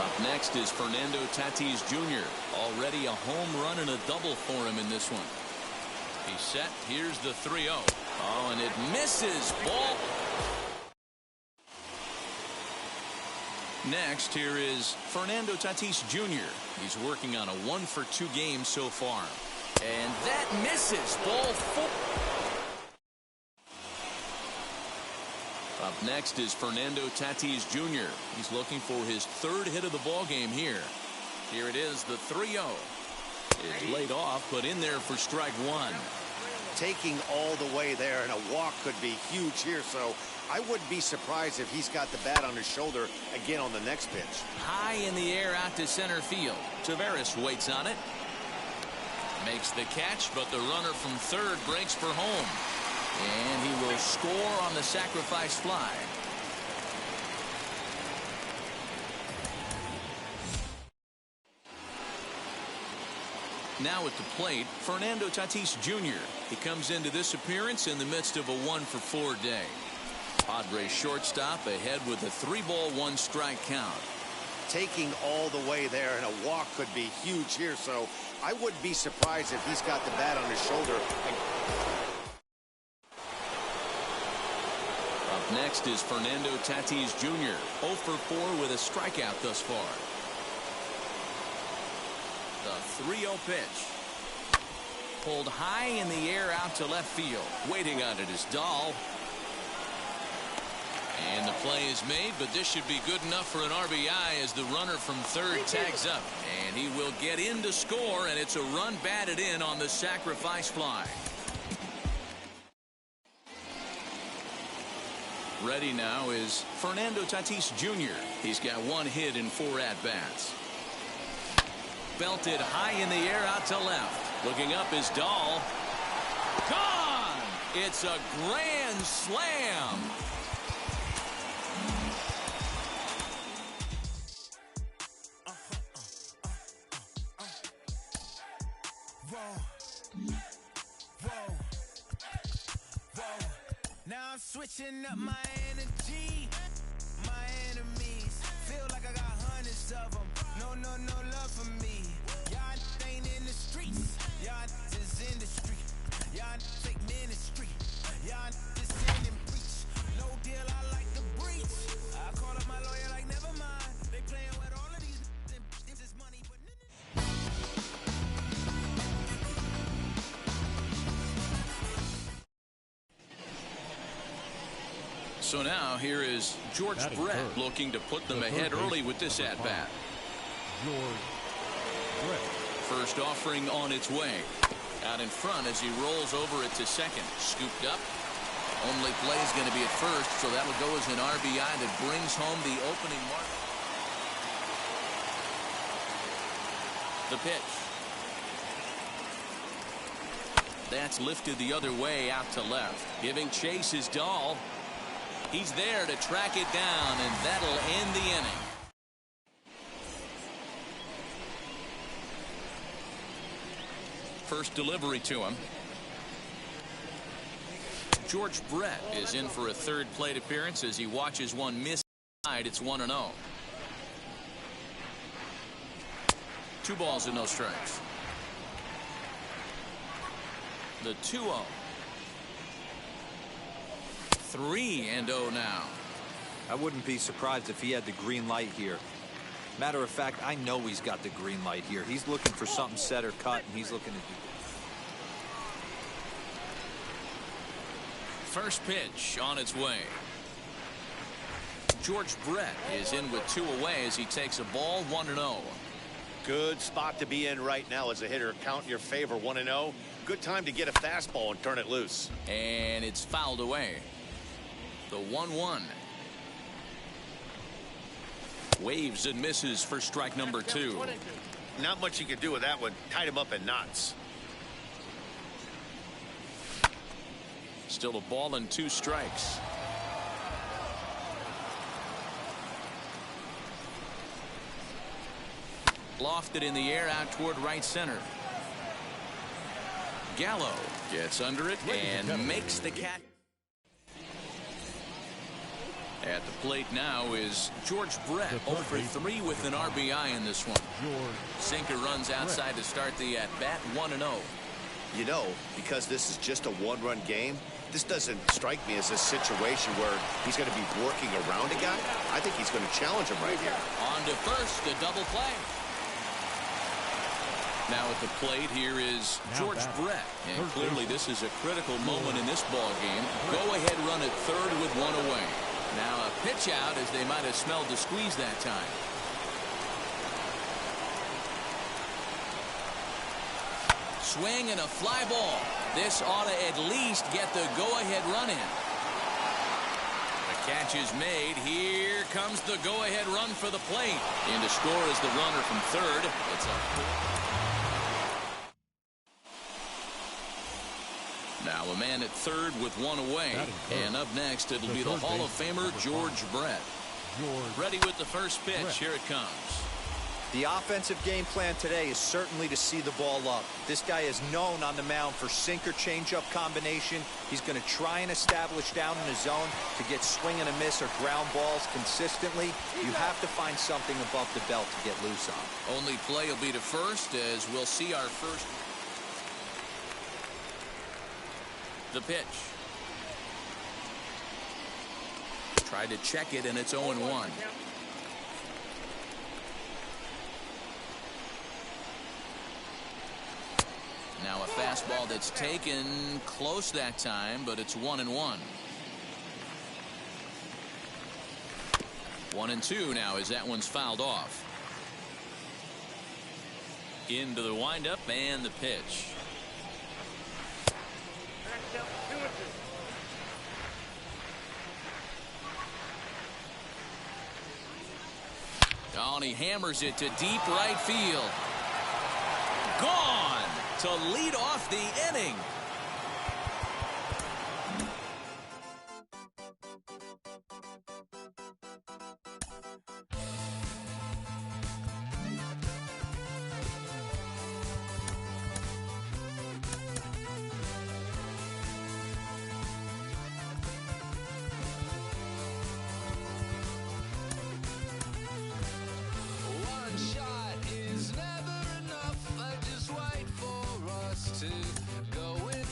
Up next is Fernando Tatis Jr. Already a home run and a double for him in this one. He's set. Here's the 3-0. Oh, and it misses. Ball. Next, here is Fernando Tatis Jr. He's working on a 1-for-2 game so far. And that misses. Ball 4. Up next is Fernando Tatis Jr. He's looking for his 3rd hit of the ball game here. Here it is, the 3-0. It's laid off, but in there for strike 1. Taking all the way there, and a walk could be huge here, so I wouldn't be surprised if he's got the bat on his shoulder again on the next pitch. High in the air out to center field. Taveras waits on it. Makes the catch, but the runner from 3rd breaks for home. And he will score on the sacrifice fly. Now at the plate, Fernando Tatis Jr. He comes into this appearance in the midst of a 1-for-4 day. Padres shortstop ahead with a 3-ball 1-strike count. Taking all the way there, and a walk could be huge here, so I wouldn't be surprised if he's got the bat on his shoulder. Up next is Fernando Tatis Jr. 0-for-4 with a strikeout thus far. The 3-0 pitch. Pulled high in the air out to left field. Waiting on it is Dahl. And the play is made, but this should be good enough for an RBI as the runner from 3rd tags up. And he will get in to score, and it's a run batted in on the sacrifice fly. Ready now is Fernando Tatis Jr. He's got 1 hit in 4 at-bats. Belted high in the air out to left. Looking up is Dahl. Gone! It's a grand slam. Now I'm switching up my energy. My enemies feel like I got hundreds of them. No love for me. Y'all ain't in the streets. Y'all is in the street. Y'all take ministry. Y'all just send and preach. No deal, I like the breach. I call up my lawyer like never mind. They playing with all of these. This is money, but So now here is George Brett looking to put them ahead early with this at-bat. First offering on its way. Out in front as he rolls over it to second. Scooped up. Only play is going to be at first, so that would go as an RBI that brings home the opening mark. The pitch. That's lifted the other way out to left. Giving chase is Dahl. He's there to track it down, and that'll end the inning. First delivery to him. George Brett is in for a 3rd plate appearance as he watches one miss. It's 1-0. 2 balls and no strikes. The 2-0. 3-0 now. I wouldn't be surprised if he had the green light here. Matter of fact, I know he's got the green light here. He's looking for something set or cut, and he's looking to do. First pitch on its way. George Brett is in with 2 away as he takes a ball 1-0. Good spot to be in right now as a hitter. Count in your favor, 1-0. Good time to get a fastball and turn it loose. And it's fouled away. The 1-1. Waves and misses for strike number 2. Not much you can do with that one. Tied him up in knots. Still a ball and 2 strikes. Lofted in the air out toward right center. Gallo gets under it and makes the catch. At the plate now is George Brett, 0 for 3 with an RBI in this one. Sinker runs outside to start the at-bat, 1-0. You know, because this is just a one-run game, this doesn't strike me as a situation where he's going to be working around a guy. I think he's going to challenge him right here. On to first, a double play. Now at the plate here is George Brett, and clearly this is a critical moment in this ball game. Go-ahead run at third with 1 away. Now a pitch out as they might have smelled the squeeze that time. Swing and a fly ball. This ought to at least get the go-ahead run in. The catch is made. Here comes the go-ahead run for the plate. In to score is the runner from third. It's a now a man at third with 1 away. And up next, it'll be the Hall of Famer, George Brett. Ready with the first pitch. Here it comes. The offensive game plan today is certainly to see the ball up. This guy is known on the mound for sinker changeup combination. He's going to try and establish down in his zone to get swing and a miss or ground balls consistently. You have to find something above the belt to get loose on. Only play will be to first as we'll see our first. The pitch. Tried to check it, and it's 0-1. Now a fastball that's taken close that time, but it's 1-1. 1-2 now as that one's fouled off. Into the windup and the pitch. Oh, and he hammers it to deep right field. Gone to lead off the inning. Shot is never enough. I just wait for us to go in.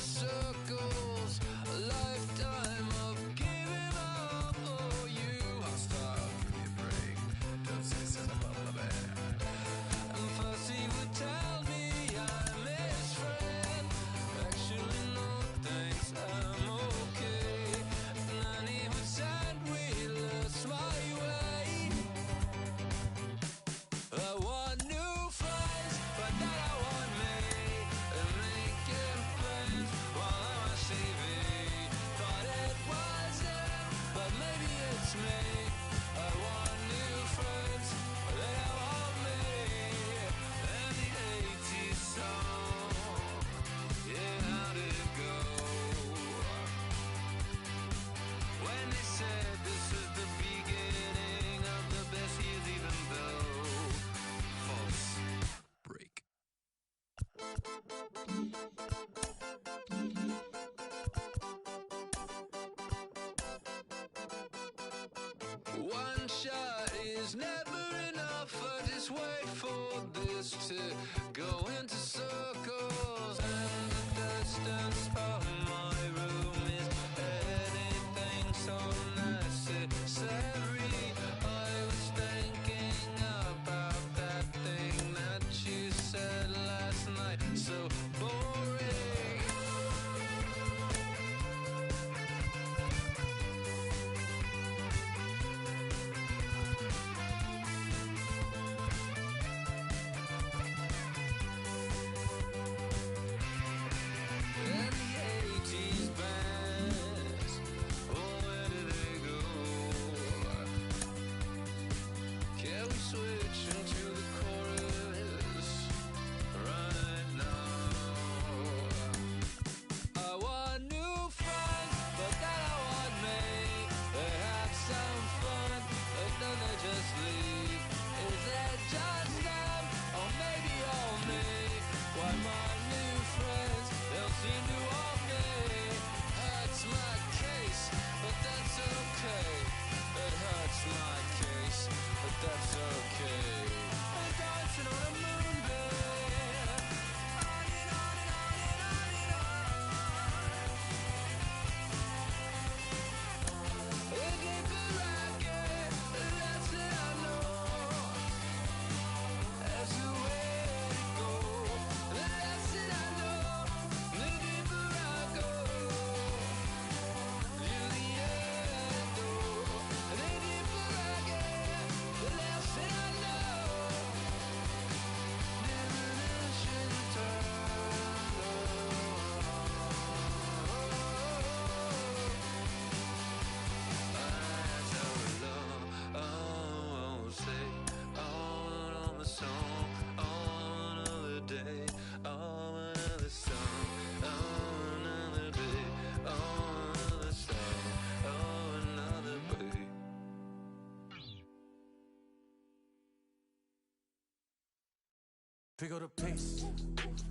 Figure the pace.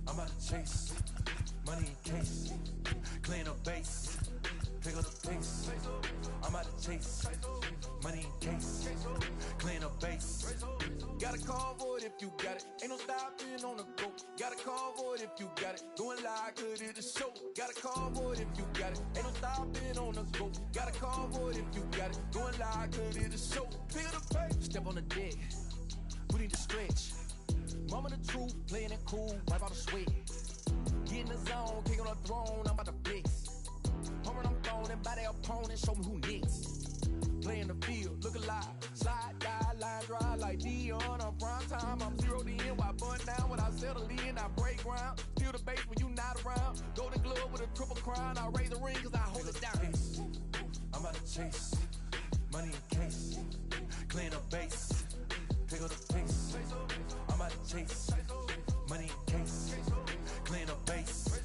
I'm about to chase. Money in case. Clean the base. Figure the pace. I'm about to chase. Money in case. Clean the base. Got a convoy if you got it. Ain't no stopping on the go. Got a convoy if you got it. Going live, good at the show. Got a convoy if you got it. Ain't no stopping on the go. Got a convoy if you got it. Going live, good at the show. Feel the pace. Step on the deck. We need to stretch. Mama the truth, playing it cool, wipe out the sweat. Get in the zone, king on the throne, I'm about to flex. Homing, I'm throwing by their opponent, show me who next. Play in the field, look alive. Slide, die, line drive like Dion on prime time. I'm zeroed in, while bun down when I settle in. I break ground, steal the base when you not around. Golden glove with a triple crown, I raise the ring cause I hold it down. I'm about to chase, money in case, clean the base, pick up the pace. I'm about to chase, money in case, clean the base.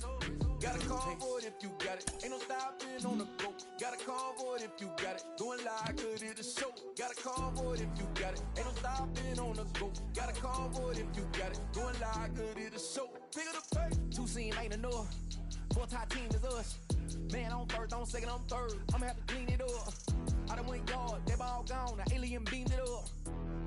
Got a convoy if you got it, ain't no stopping on the go. Got a convoy if you got it, going live, good at the show. Got a convoy if you got it, ain't no stopping on the go. Got a convoy if you got it, going live, good at the show. Pick up the pace. Two scene ain't enough, four tie team is us. Man on first, on second, on third, I'ma have to clean it up. I done went yard, they ball gone, the alien beamed it up.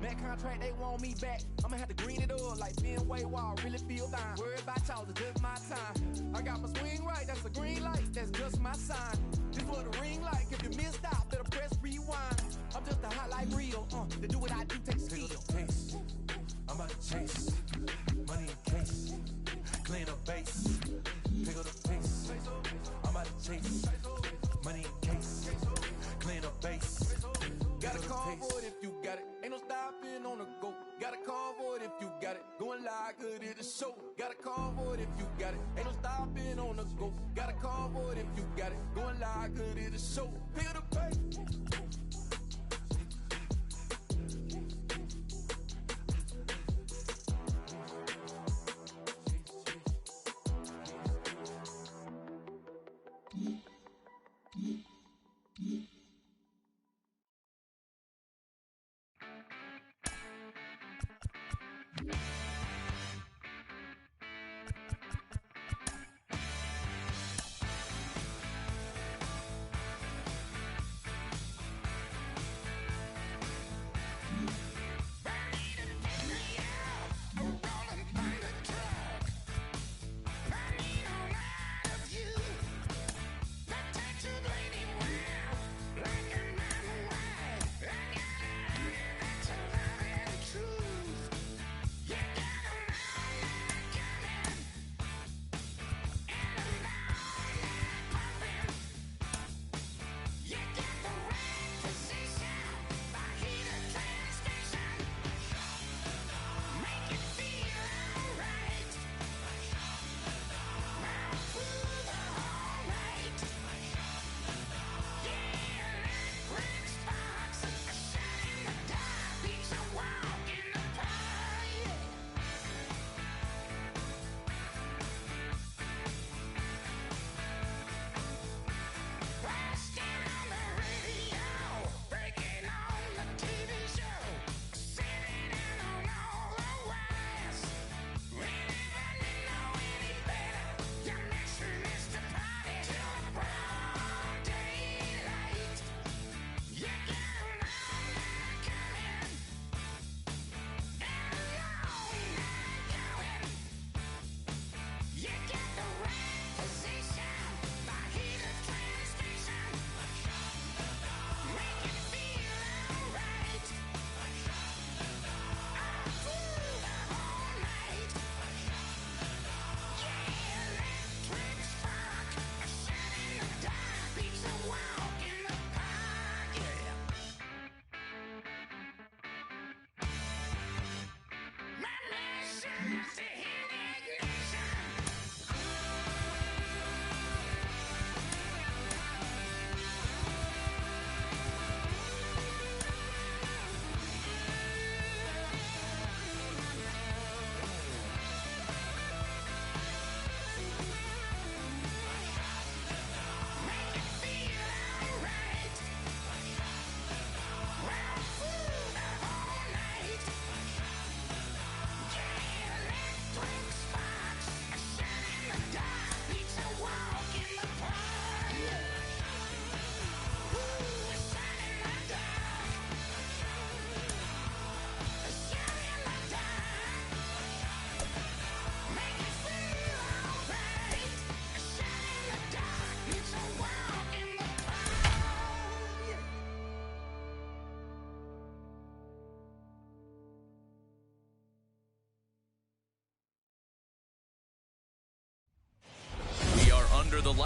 Man contract, they want me back, I'ma have to green it up. Like being way wild, really feel fine. Worried about y'all, it's just my time. I got my swing right, that's a green light, that's just my sign. This what the ring like, if you missed out, better press rewind. I'm just a hot like Rio, to do what I do, take skill. Pace. I'm about to chase, money in case, clean the base, pick up the pace. I'm about to chase, money in case, clean the base. Got a convoy if you got it, ain't no stopping on the go. Got a convoy if you got it, going live, good at the show. Got a convoy if you got it, ain't no stopping on the go. Got a convoy if you got it, going live, good at the show. Pick up the pace. That takes a lady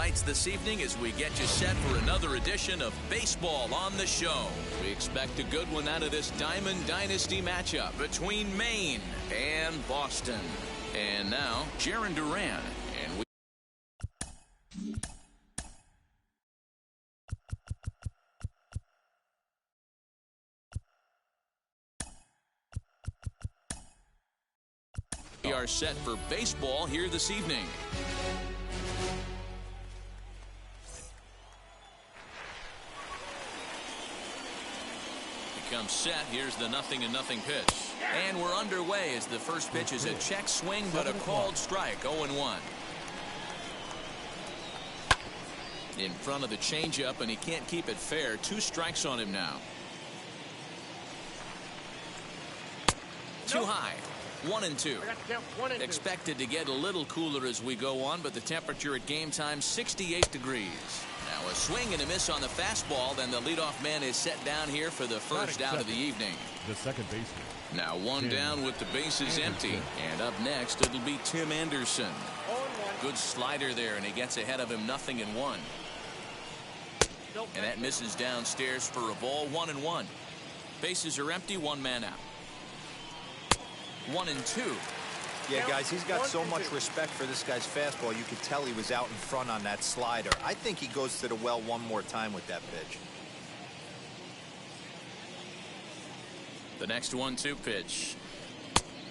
lights this evening as we get you set for another edition of Baseball on the Show. We expect a good one out of this Diamond Dynasty matchup between Maine and Boston. And now, Jaron Duran. And we are set for baseball here this evening. Comes set. Here's the 0-0 pitch. And we're underway as the first pitch is a check swing, but a called strike. 0-1. In front of the changeup, and he can't keep it fair. 2 strikes on him now. Too high. 1-2. Expected to get a little cooler as we go on, but the temperature at game time 68 degrees. Now a swing and a miss on the fastball. Then the leadoff man is set down here for the first out of the evening. The second baseman. Now one down with the bases empty. And up next it'll be Tim Anderson. Good slider there, and he gets ahead of him 0-1. And that misses downstairs for a ball. 1-1. Bases are empty. 1 man out. 1-2. Yeah, guys, he's got so much respect for this guy's fastball. You could tell he was out in front on that slider. I think he goes to the well one more time with that pitch. The next 1-2 pitch.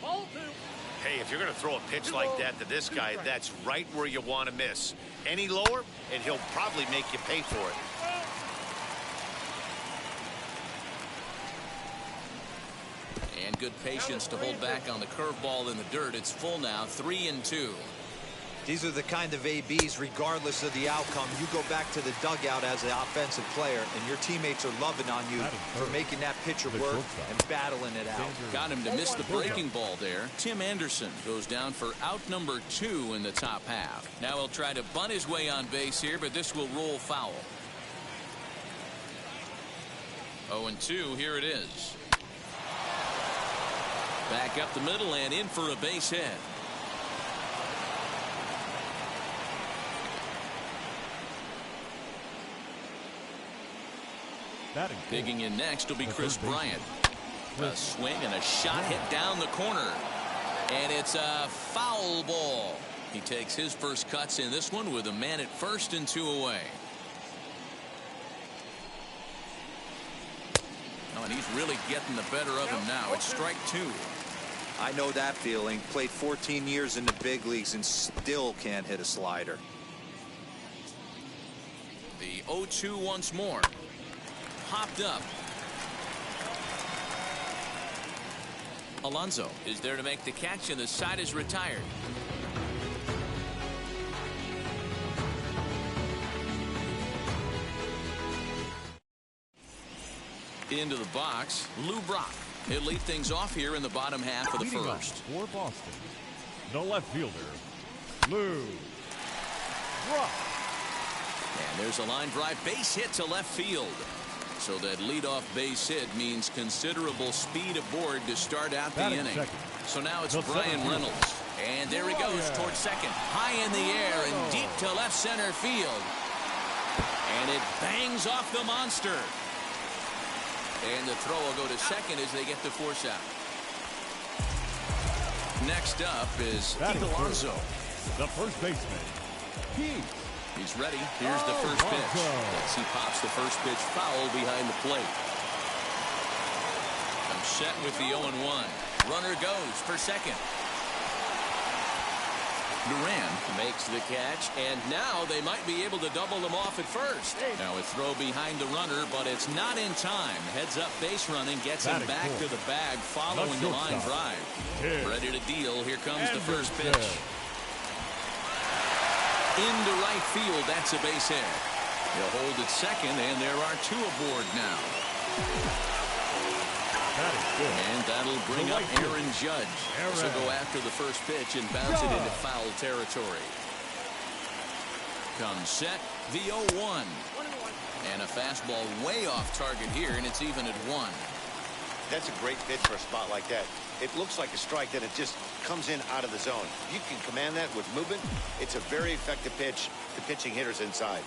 Hey, if you're going to throw a pitch like that to this guy, that's right where you want to miss. Any lower, and he'll probably make you pay for it. And good patience to hold back on the curveball in the dirt. It's full now. 3-2. These are the kind of ABs, regardless of the outcome. You go back to the dugout as an offensive player, and your teammates are loving on you for making that pitcher work and battling it out. Got him to miss the breaking ball there. Tim Anderson goes down for out number 2 in the top half. Now he'll try to bunt his way on base here, but this will roll foul. 0-2. Here it is. Back up the middle and in for a base hit. Digging in next will be Chris Bryant. A swing and a shot hit down the corner. And it's a foul ball. He takes his first cuts in this one with a man at first and 2 away. Oh, and he's really getting the better of him now. It's strike 2. I know that feeling. Played 14 years in the big leagues and still can't hit a slider. The 0-2 once more. Popped up. Alonso is there to make the catch, and the side is retired. Into the box, Lou Brock. He'll lead things off here in the bottom half of the first. For Boston, the left fielder, Lou Brock. And there's a line drive base hit to left field. So that leadoff base hit means considerable speed aboard to start out the inning. So now it's Brian Reynolds. And there he goes towards second. High in the air and deep to left center field. And it bangs off the monster. And the throw will go to second as they get the force out. Next up is Pete Alonso. The first baseman, Pete. He's ready. Here's the first pitch. As he pops the first pitch foul behind the plate. I'm set with the 0-1. Runner goes for second. Duran makes the catch, and now they might be able to double them off at first. Now a throw behind the runner, but it's not in time. Heads up base running, gets him back to the bag following the line drive. Ready to deal. Here comes the first pitch. Into right field. That's a base hit. He'll hold at second, and there are 2 aboard now. And that'll bring up Aaron Judge. So go after the first pitch and bounce it into foul territory. Comes set, the 0-1. And a fastball way off target here, and it's even at 1. That's a great pitch for a spot like that. It looks like a strike, that it just comes in out of the zone. If you can command that with movement, it's a very effective pitch to pitching hitters inside.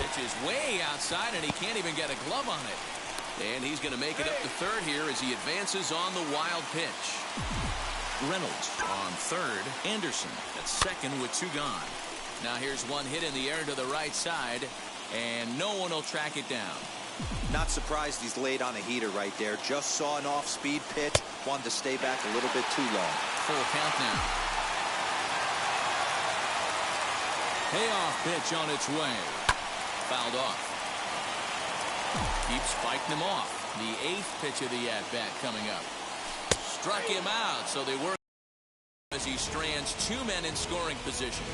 Pitch is way outside, and he can't even get a glove on it. And he's going to make it up to third here as he advances on the wild pitch. Reynolds on third. Anderson at second with 2 gone. Now here's one hit in the air to the right side, and no one will track it down. Not surprised he's laid on a heater right there. Just saw an off-speed pitch. Wanted to stay back a little bit too long. Full count now. Payoff pitch on its way. Fouled off. Keeps fighting him off. The 8th pitch of the at-bat coming up. Struck him out, so they work as he strands 2 men in scoring position.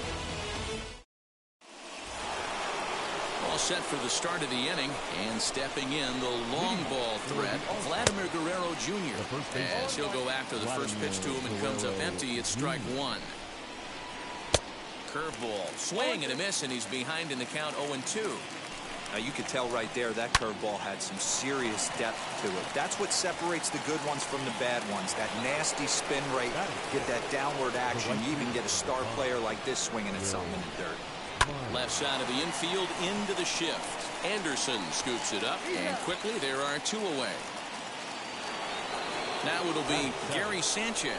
All set for the start of the inning, and stepping in the long ball threat, Vladimir Guerrero Jr. As he'll go after the first pitch to him and comes up empty. It's strike 1. Curveball, swing and a miss, and he's behind in the count 0-2. Now you could tell right there that curveball had some serious depth to it. That's what separates the good ones from the bad ones. That nasty spin rate, get that downward action. You even get a star player like this swinging at something in the dirt. Left side of the infield into the shift. Anderson scoops it up, and quickly there are 2 away. Now it'll be Gary Sanchez.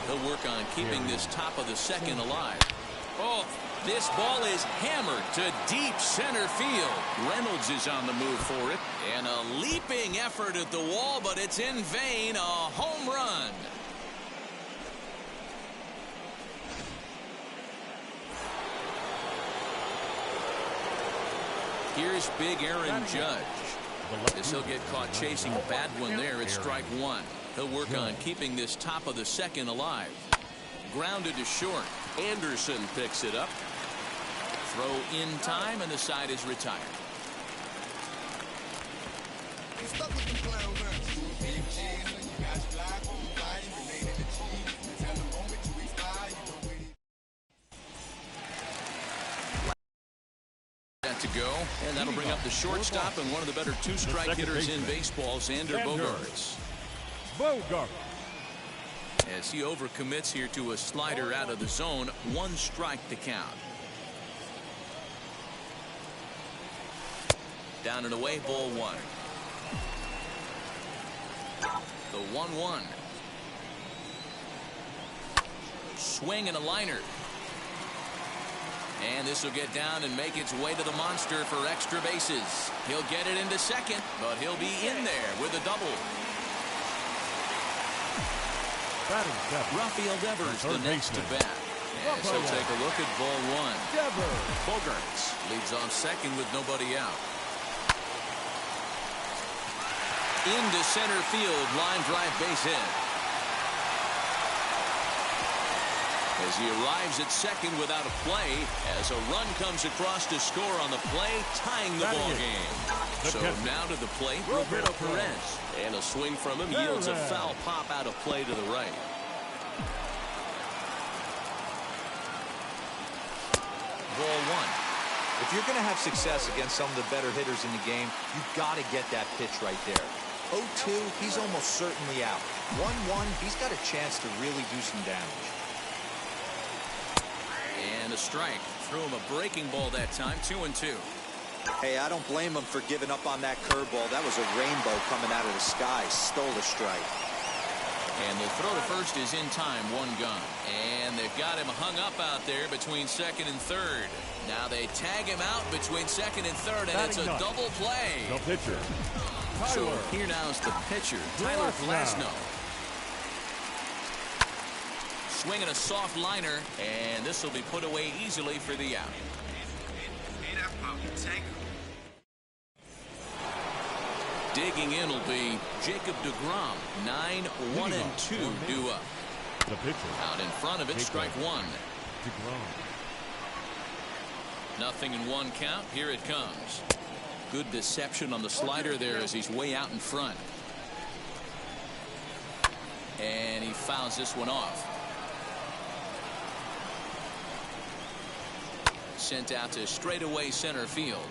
He'll work on keeping this top of the second alive. Oh, this ball is hammered to deep center field. Reynolds is on the move for it, and a leaping effort at the wall, but it's in vain. A home run. Here's big Aaron Judge. As he'll get caught chasing a bad one there. It's strike 1. He'll work on keeping this top of the second alive. Grounded to short. Anderson picks it up. Throw in time, and the side is retired. To go, and that'll bring up the shortstop and one of the better 2-strike hitters in baseball, Xander Bogaerts. As he overcommits here to a slider out of the zone, 1 strike to count. Down and away, ball 1. The 1-1. Swing and a liner. And this will get down and make its way to the monster for extra bases. He'll get it into second, but he'll be in there with a double. Rafael Devers the next to bat. As he'll take a look at ball 1. Bogaerts leads off second with nobody out. Into center field, line drive base hit. As he arrives at second without a play, as a run comes across to score on the play, tying the ball game. So now to the plate, Roberto Perez. And a swing from him yields a foul pop out of play to the right. Ball 1. If you're going to have success against some of the better hitters in the game, you've got to get that pitch right there. 0-2, he's almost certainly out. 1-1, he's got a chance to really do some damage. And a strike. Threw him a breaking ball that time. 2-2. Hey, I don't blame him for giving up on that curveball. That was a rainbow coming out of the sky. Stole a strike. And the throw to first is in time. 1 gone. And they've got him hung up out there between second and third. Now they tag him out between second and third, and it's a double play. The pitcher. So here now is the pitcher, Tyler Glasnow. Swinging a soft liner, and this will be put away easily for the out. Digging in will be Jacob deGrom. 9-1-2 due up. The pitcher. Out in front of it, strike 1. Nothing in 1 count. Here it comes. Good deception on the slider there as he's way out in front. And he fouls this one off. Sent out to straightaway center field.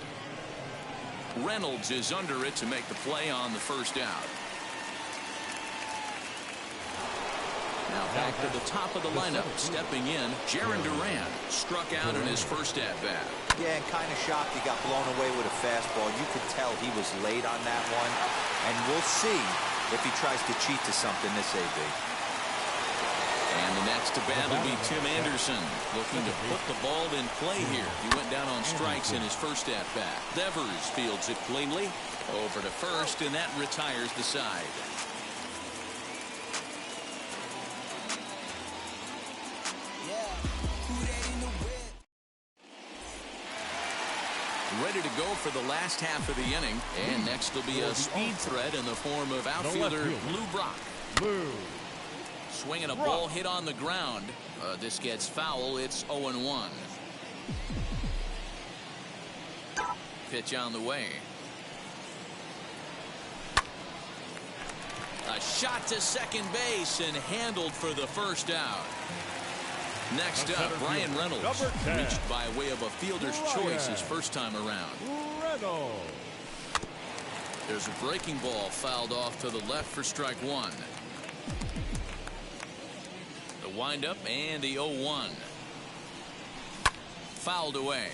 Reynolds is under it to make the play on the first out. Now back to the top of the lineup. Stepping in, Jaron Duran struck out in his first at-bat. Yeah, and kind of shocked he got blown away with a fastball. You could tell he was late on that one. And we'll see if he tries to cheat to something this AB. And the next to bat will be Tim Anderson, looking to put the ball in play here. He went down on strikes in his first at-bat. Devers fields it cleanly over to first, and that retires the side. Ready to go for the last half of the inning. And next will be a speed threat in the form of outfielder Lou Brock. Swinging a ball hit on the ground. This gets foul. It's 0-1. Pitch on the way. A shot to second base and handled for the first out. Next up, Brian Reynolds, reached by way of a fielder's choice his first time around. There's a breaking ball fouled off to the left for strike one. The windup and the 0-1. Fouled away.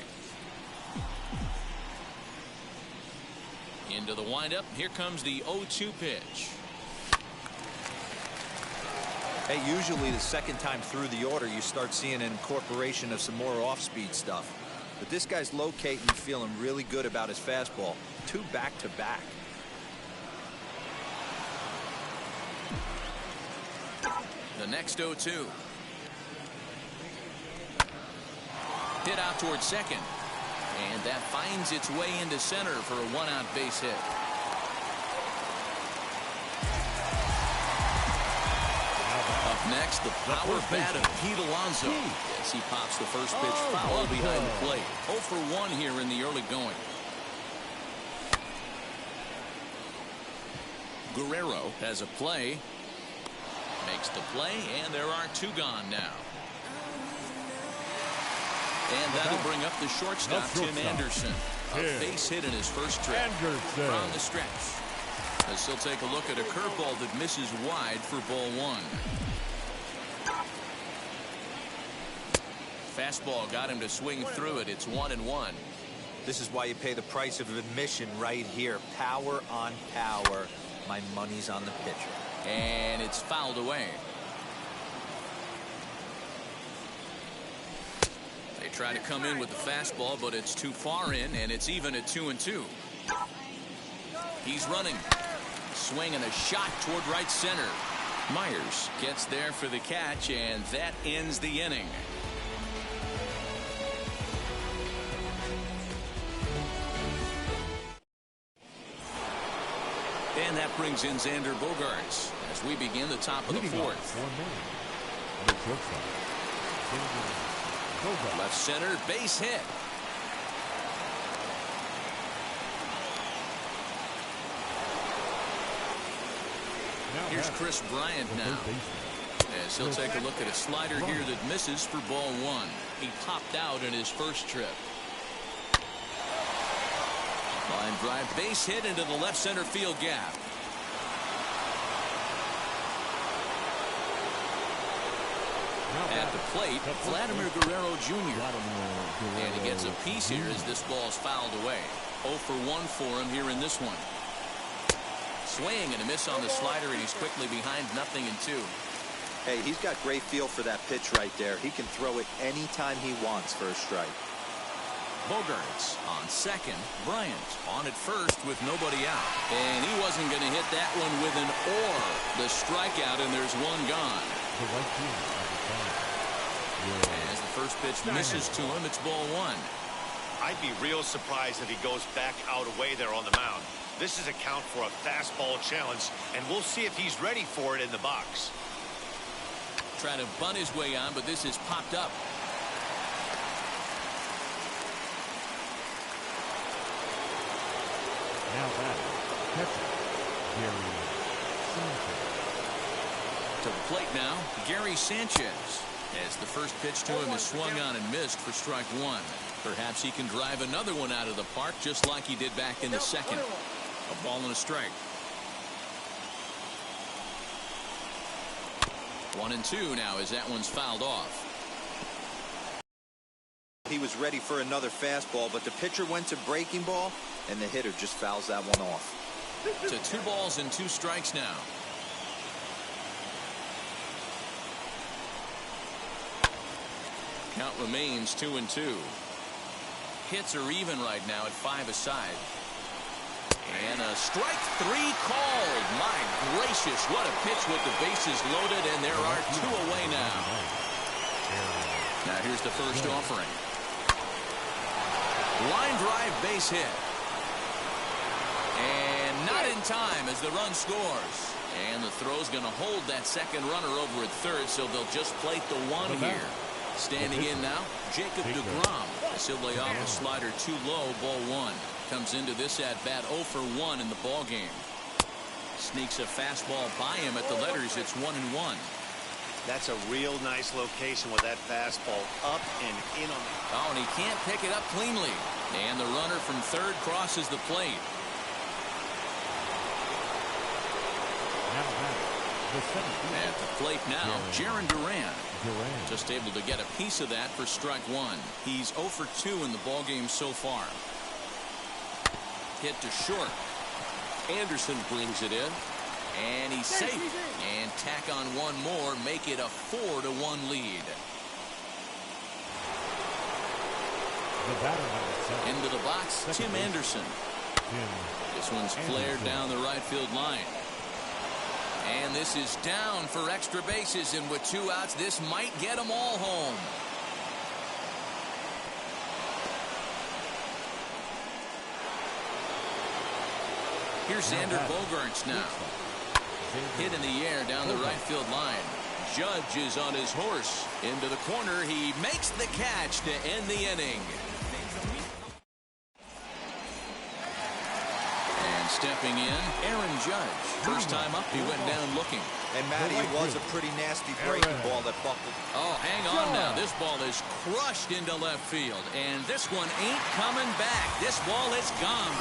Into the windup. Here comes the 0-2 pitch. Hey, usually the second time through the order, you start seeing an incorporation of some more off-speed stuff. But this guy's locating, feeling really good about his fastball. 2 back-to-back. The next 0-2. Hit out towards second. And that finds its way into center for a 1-out base hit. Next, the power bat of Pete Alonso. Yes, he pops the first pitch foul behind the plate. 0 for 1 here in the early going. Guerrero has a play. Makes the play, and there are 2 gone now. And that'll bring up the shortstop, Tim Anderson. A base hit in his first trip from the stretch. As he'll take a look at a curveball that misses wide for ball 1. Fastball got him to swing through it. It's 1-1. This is why you pay the price of admission right here. Power on power. My money's on the pitcher. And it's fouled away. They try to come in with the fastball, but it's too far in, and it's even at 2-2. He's running. Swing and a shot toward right center. Myers gets there for the catch, and that ends the inning. And that brings in Xander Bogaerts as we begin the top of the fourth. Left center, base hit. Here's Chris Bryant now, as he'll take a look at a slider here that misses for ball 1. He popped out in his first trip. Line drive, base hit into the left center field gap. At the plate, Vladimir Guerrero Jr. And he gets a piece here as this ball's fouled away. 0 for 1 for him here in this one. Swing and a miss on the slider, and he's quickly behind 0-2. Hey, he's got great feel for that pitch right there. He can throw it anytime he wants for a strike. Bogaerts on second. Bryant on at first with nobody out. And he wasn't going to hit that one with an or. The strikeout, and there's 1 gone. As the first pitch misses to him, it's ball 1. I'd be real surprised if he goes back out away there on the mound. This is a count for a fastball challenge, and we'll see if he's ready for it in the box. Trying to bunt his way on, but this is popped up. Now catcher, Gary Sanchez. To the plate now, Gary Sanchez. As the first pitch to him is swung on and missed for strike 1. Perhaps he can drive another one out of the park just like he did back in the second. A ball and a strike. 1-2 now as that one's fouled off. He was ready for another fastball, but the pitcher went to breaking ball, and the hitter just fouls that one off. To 2 balls and 2 strikes now. Count remains 2-2. Hits are even right now at 5 aside. And a strike 3 called. My gracious, what a pitch with the bases loaded, and there are 2 away now. Now here's the first offering. Line drive, base hit. And not in time as the run scores. And the throw's going to hold that second runner over at third, so they'll just plate the 1 here. Standing in now, Jacob deGrom. As he'll lay off a slider too low, ball 1. Comes into this at-bat 0 for 1 in the ball game. Sneaks a fastball by him at the letters. It's 1-1. That's a real nice location with that fastball up and in on the... Oh, and he can't pick it up cleanly. And the runner from third crosses the plate. At the plate now, Jaron Duran. Just able to get a piece of that for strike 1. He's 0 for 2 in the ball game so far. Hit to short. Anderson brings it in. And he's safe. And tack on 1 more, make it a 4-1 lead. Into the box, Tim Anderson. This one's flared down the right field line. And this is down for extra bases, and with 2 outs, this might get them all home. Here's Xander Bogaerts now. Hit in the air down the right field line. Judge is on his horse. Into the corner. He makes the catch to end the inning. And stepping in, Aaron Judge. First time up, he went down looking. And Matty, it was a pretty nasty breaking ball that buckled. Oh, hang on now. This ball is crushed into left field. And this one ain't coming back. This ball is gone.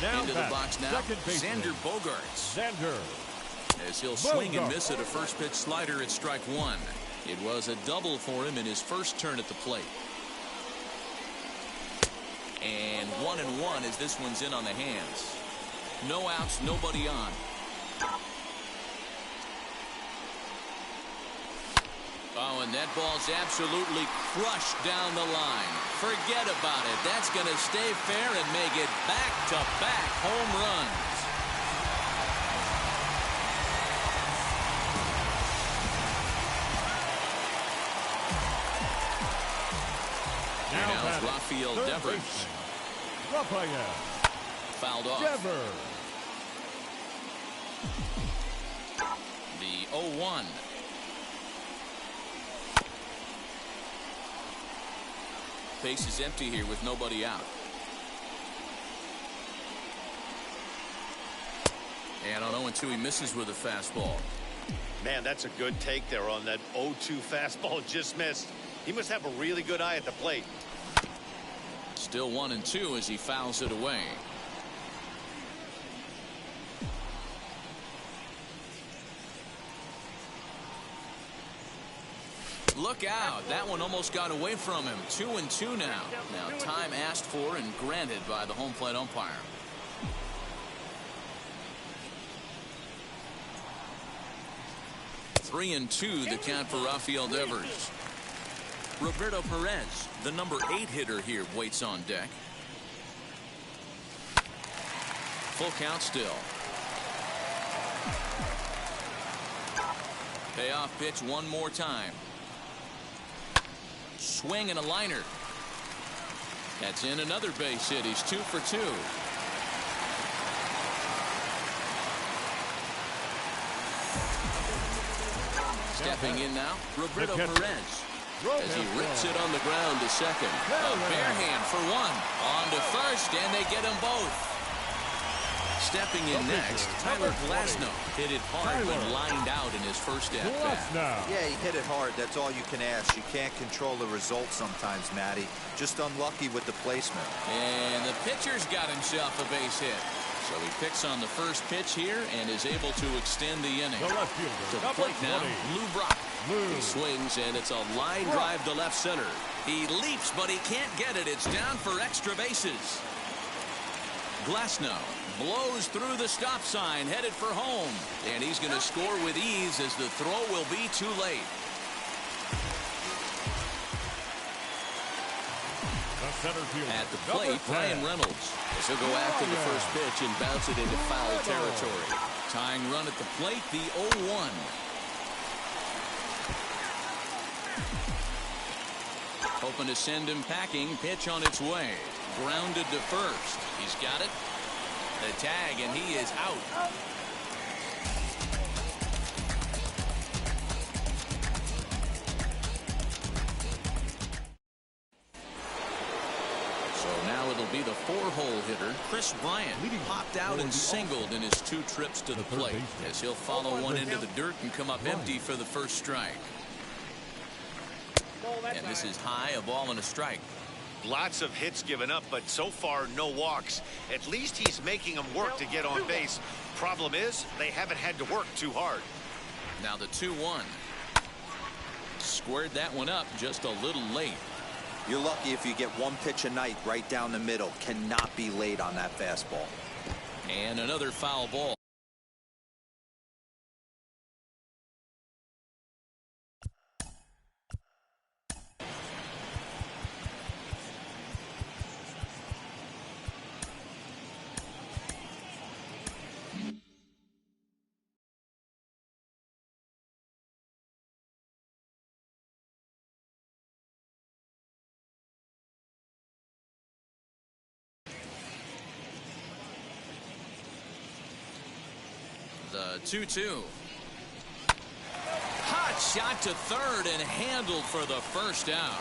Now into the box now, Xander Bogaerts. As he'll swing and miss at a first pitch slider at strike 1. It was a double for him in his first turn at the plate. And 1-1 as this one's in on the hands. No outs, nobody on. Oh, and that ball's absolutely crushed down the line. Forget about it. That's going to stay fair and make it back-to-back home runs. Now Rafael Devers. Fouled off. The 0-1. Base is empty here with nobody out. And on 0-2, he misses with a fastball. Man, that's a good take there on that 0-2 fastball just missed. He must have a really good eye at the plate. Still 1-2 as he fouls it away. Look out. That one almost got away from him. 2-2 now. Now time asked for and granted by the home plate umpire. Three and 2 the count for Rafael Devers. Roberto Perez, the number 8 hitter here, waits on deck. Full count still. Payoff pitch one more time. Swing and a liner. That's in another base hit. He's 2 for 2. Stepping in now, Roberto Perez. As he rips it on the ground to second. A bare hand for one. On to first, and they get them both. Stepping in next, Tyler Glasnow hit it hard when lined out in his first at-bat. Yeah, he hit it hard. That's all you can ask. You can't control the result sometimes, Matty. Just unlucky with the placement. And the pitcher's got himself a base hit. So he picks on the first pitch here and is able to extend the inning. To the plate now, Lou Brock. He swings, and it's a line drive to left center. He leaps, but he can't get it. It's down for extra bases. Glasnow blows through the stop sign, headed for home. And he's going to score with ease as the throw will be too late. At the plate, Ryan Reynolds. He'll go after the first pitch and bounce it into foul territory. Tying run at the plate, the 0-1. Hoping to send him packing. Pitch on its way. Grounded to first. He's got it. The tag, and he is out. It'll be the four-hole hitter, Chris Bryant, popped out and singled in his 2 trips to the plate, as he'll follow one into the dirt and come up empty for the first strike. And this is high, a ball and a strike. Lots of hits given up, but so far no walks. At least he's making them work to get on base. Problem is, they haven't had to work too hard. Now the 2-1. Squared that one up just a little late. You're lucky if you get 1 pitch a night right down the middle. Cannot be late on that fastball. And another foul ball. The 2-2. Hot shot to third and handled for the first out.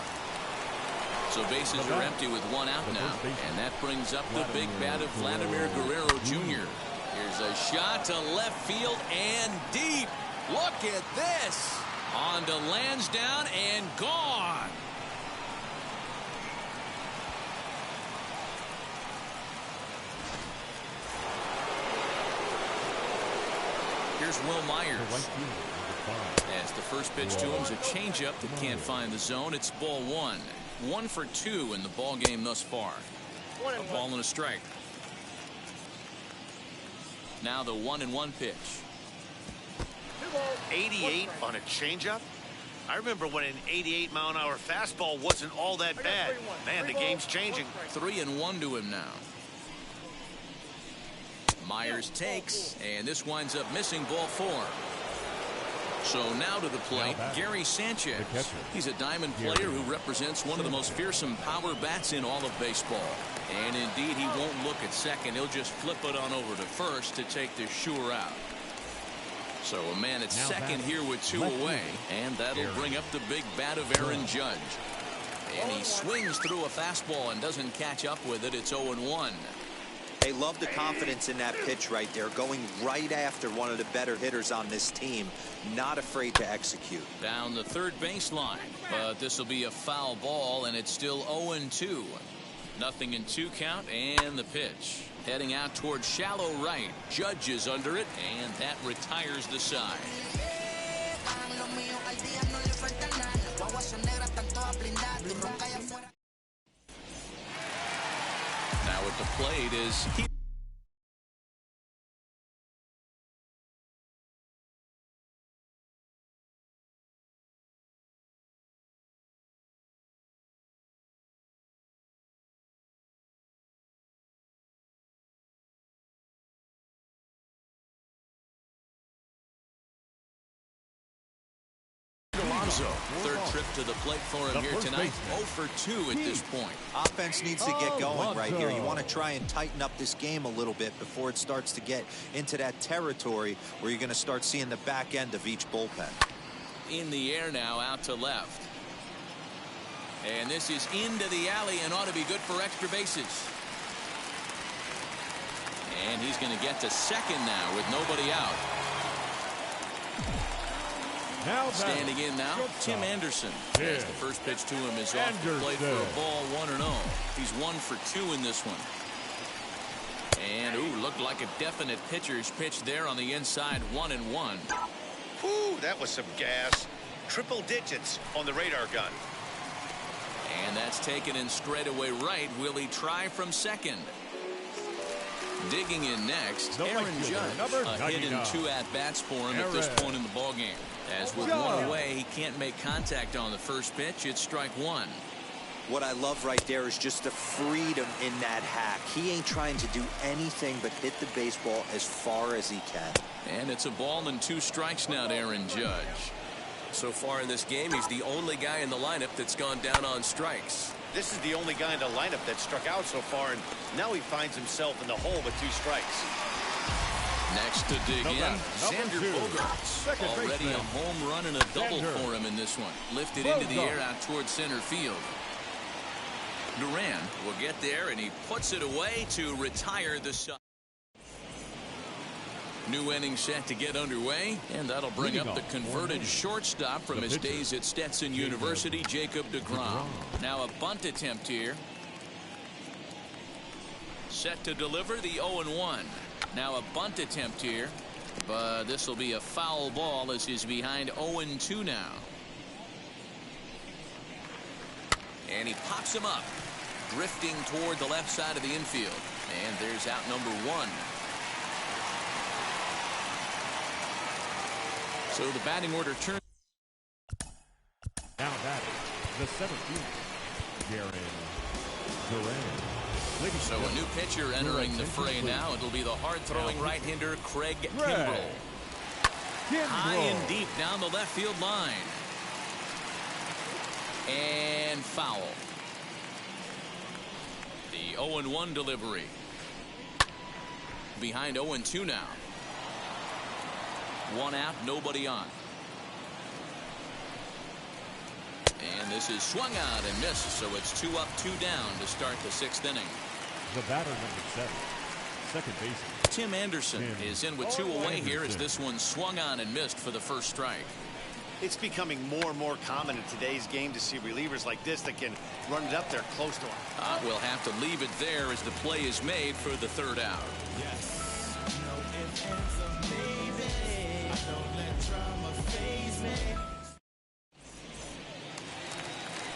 So bases are empty with 1 out now. And that brings up the big bat of Vladimir Guerrero Jr. Here's a shot to left field and deep. Look at this. On to Lansdowne and gone. Here's Will Myers. As the first pitch to him is a changeup that can't find the zone. It's ball 1. 1 for 2 in the ball game thus far. A ball and a strike. Now the 1-1 pitch. 88 on a changeup? I remember when an 88-mile-an-hour fastball wasn't all that bad. Man, the game's changing. 3-1 to him now. Myers takes, and this winds up missing ball 4. So now to the plate, Gary Sanchez. He's a diamond player who represents one of the most fearsome power bats in all of baseball. And indeed, he won't look at second. He'll just flip it on over to first to take the sure out. So a man at second here with 2 away, and that'll bring up the big bat of Aaron Judge. And he swings through a fastball and doesn't catch up with it. It's 0-1. They love the confidence in that pitch right there, going right after one of the better hitters on this team, not afraid to execute. Down the third baseline, but this will be a foul ball, and it's still 0-2. Nothing in 2 count, and the pitch. Heading out towards shallow right. Judge is under it, and that retires the side. Now at the plate is third trip to the plate for him here tonight. 0 for 2 at this point. Offense needs to get going right here. You want to try and tighten up this game a little bit before it starts to get into that territory where you're going to start seeing the back end of each bullpen. In the air now, out to left. And this is into the alley and ought to be good for extra bases. And he's going to get to second now with nobody out. Now standing in now, Tim Anderson. As the first pitch to him is off the plate for a ball, 1-0. He's 1 for 2 in this one. And, looked like a definite pitcher's pitch there on the inside, 1-1. Whew, that was some gas. Triple digits on the radar gun. And that's taken in straightaway right. Will he try from second? Digging in next, Aaron Judge. A hit in 2 at-bats for him at this point in the ballgame. As with 1 away, he can't make contact on the first pitch. It's strike 1. What I love right there is just the freedom in that hack. He ain't trying to do anything but hit the baseball as far as he can. And it's a ball and 2 strikes now to Aaron Judge. So far in this game, he's the only guy in the lineup that's gone down on strikes. This is the only guy in the lineup that struck out so far, and now he finds himself in the hole with 2 strikes. Next to dig in, Xander Bogaerts. Already a home run and a double for him in this one. Lifted into the air out towards center field. Duran will get there, and he puts it away to retire the side. New inning set to get underway, and that'll bring up the converted shortstop from his days at Stetson University, Jacob deGrom. Now a bunt attempt here. Set to deliver the 0-1. Now a bunt attempt here, but this will be a foul ball as he's behind 0-2 now. And he pops him up, drifting toward the left side of the infield. And there's out number 1. So the batting order turns. Now batting, the 17th, Duran. So a new pitcher entering the fray now. It'll be the hard-throwing right-hander Craig Kimbrell. High and deep down the left field line. And foul. The 0-1 delivery. Behind 0-2 now. 1 out, nobody on. And this is swung out and missed, so it's 2 up, 2 down to start the 6th inning. The batter number 7, second baseman Tim Anderson is in with 2 away here as this one swung on and missed for the first strike. It's becoming more and more common in today's game to see relievers like this that can run it up there close to him. We'll have to leave it there as the play is made for the 3rd out. Yes. No ifs, ands, or maybe. Don't let drama faze me.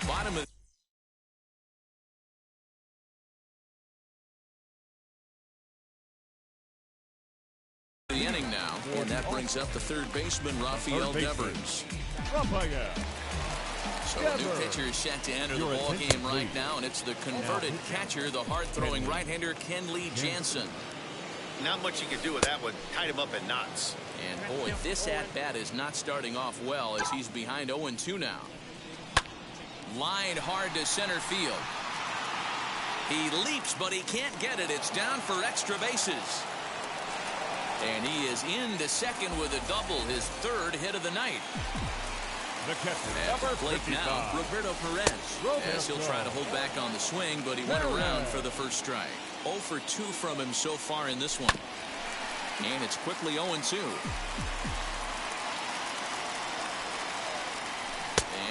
Bottom of the inning now, and that brings up the 3rd baseman, Rafael Devers. So a new pitcher is set to enter the ball game right now, and it's the converted catcher, the hard-throwing right-hander Kenley Jansen. Not much you can do with that one. Tied him up in knots. And boy, this at-bat is not starting off well as he's behind 0-2 now. Lined hard to center field. He leaps, but he can't get it. It's down for extra bases. And he is into second with a double, his 3rd hit of the night. The catcher, at the plate now, Roberto Perez. As he'll try to hold back on the swing, but he went around for the first strike. 0 for 2 from him so far in this one. And it's quickly 0-2.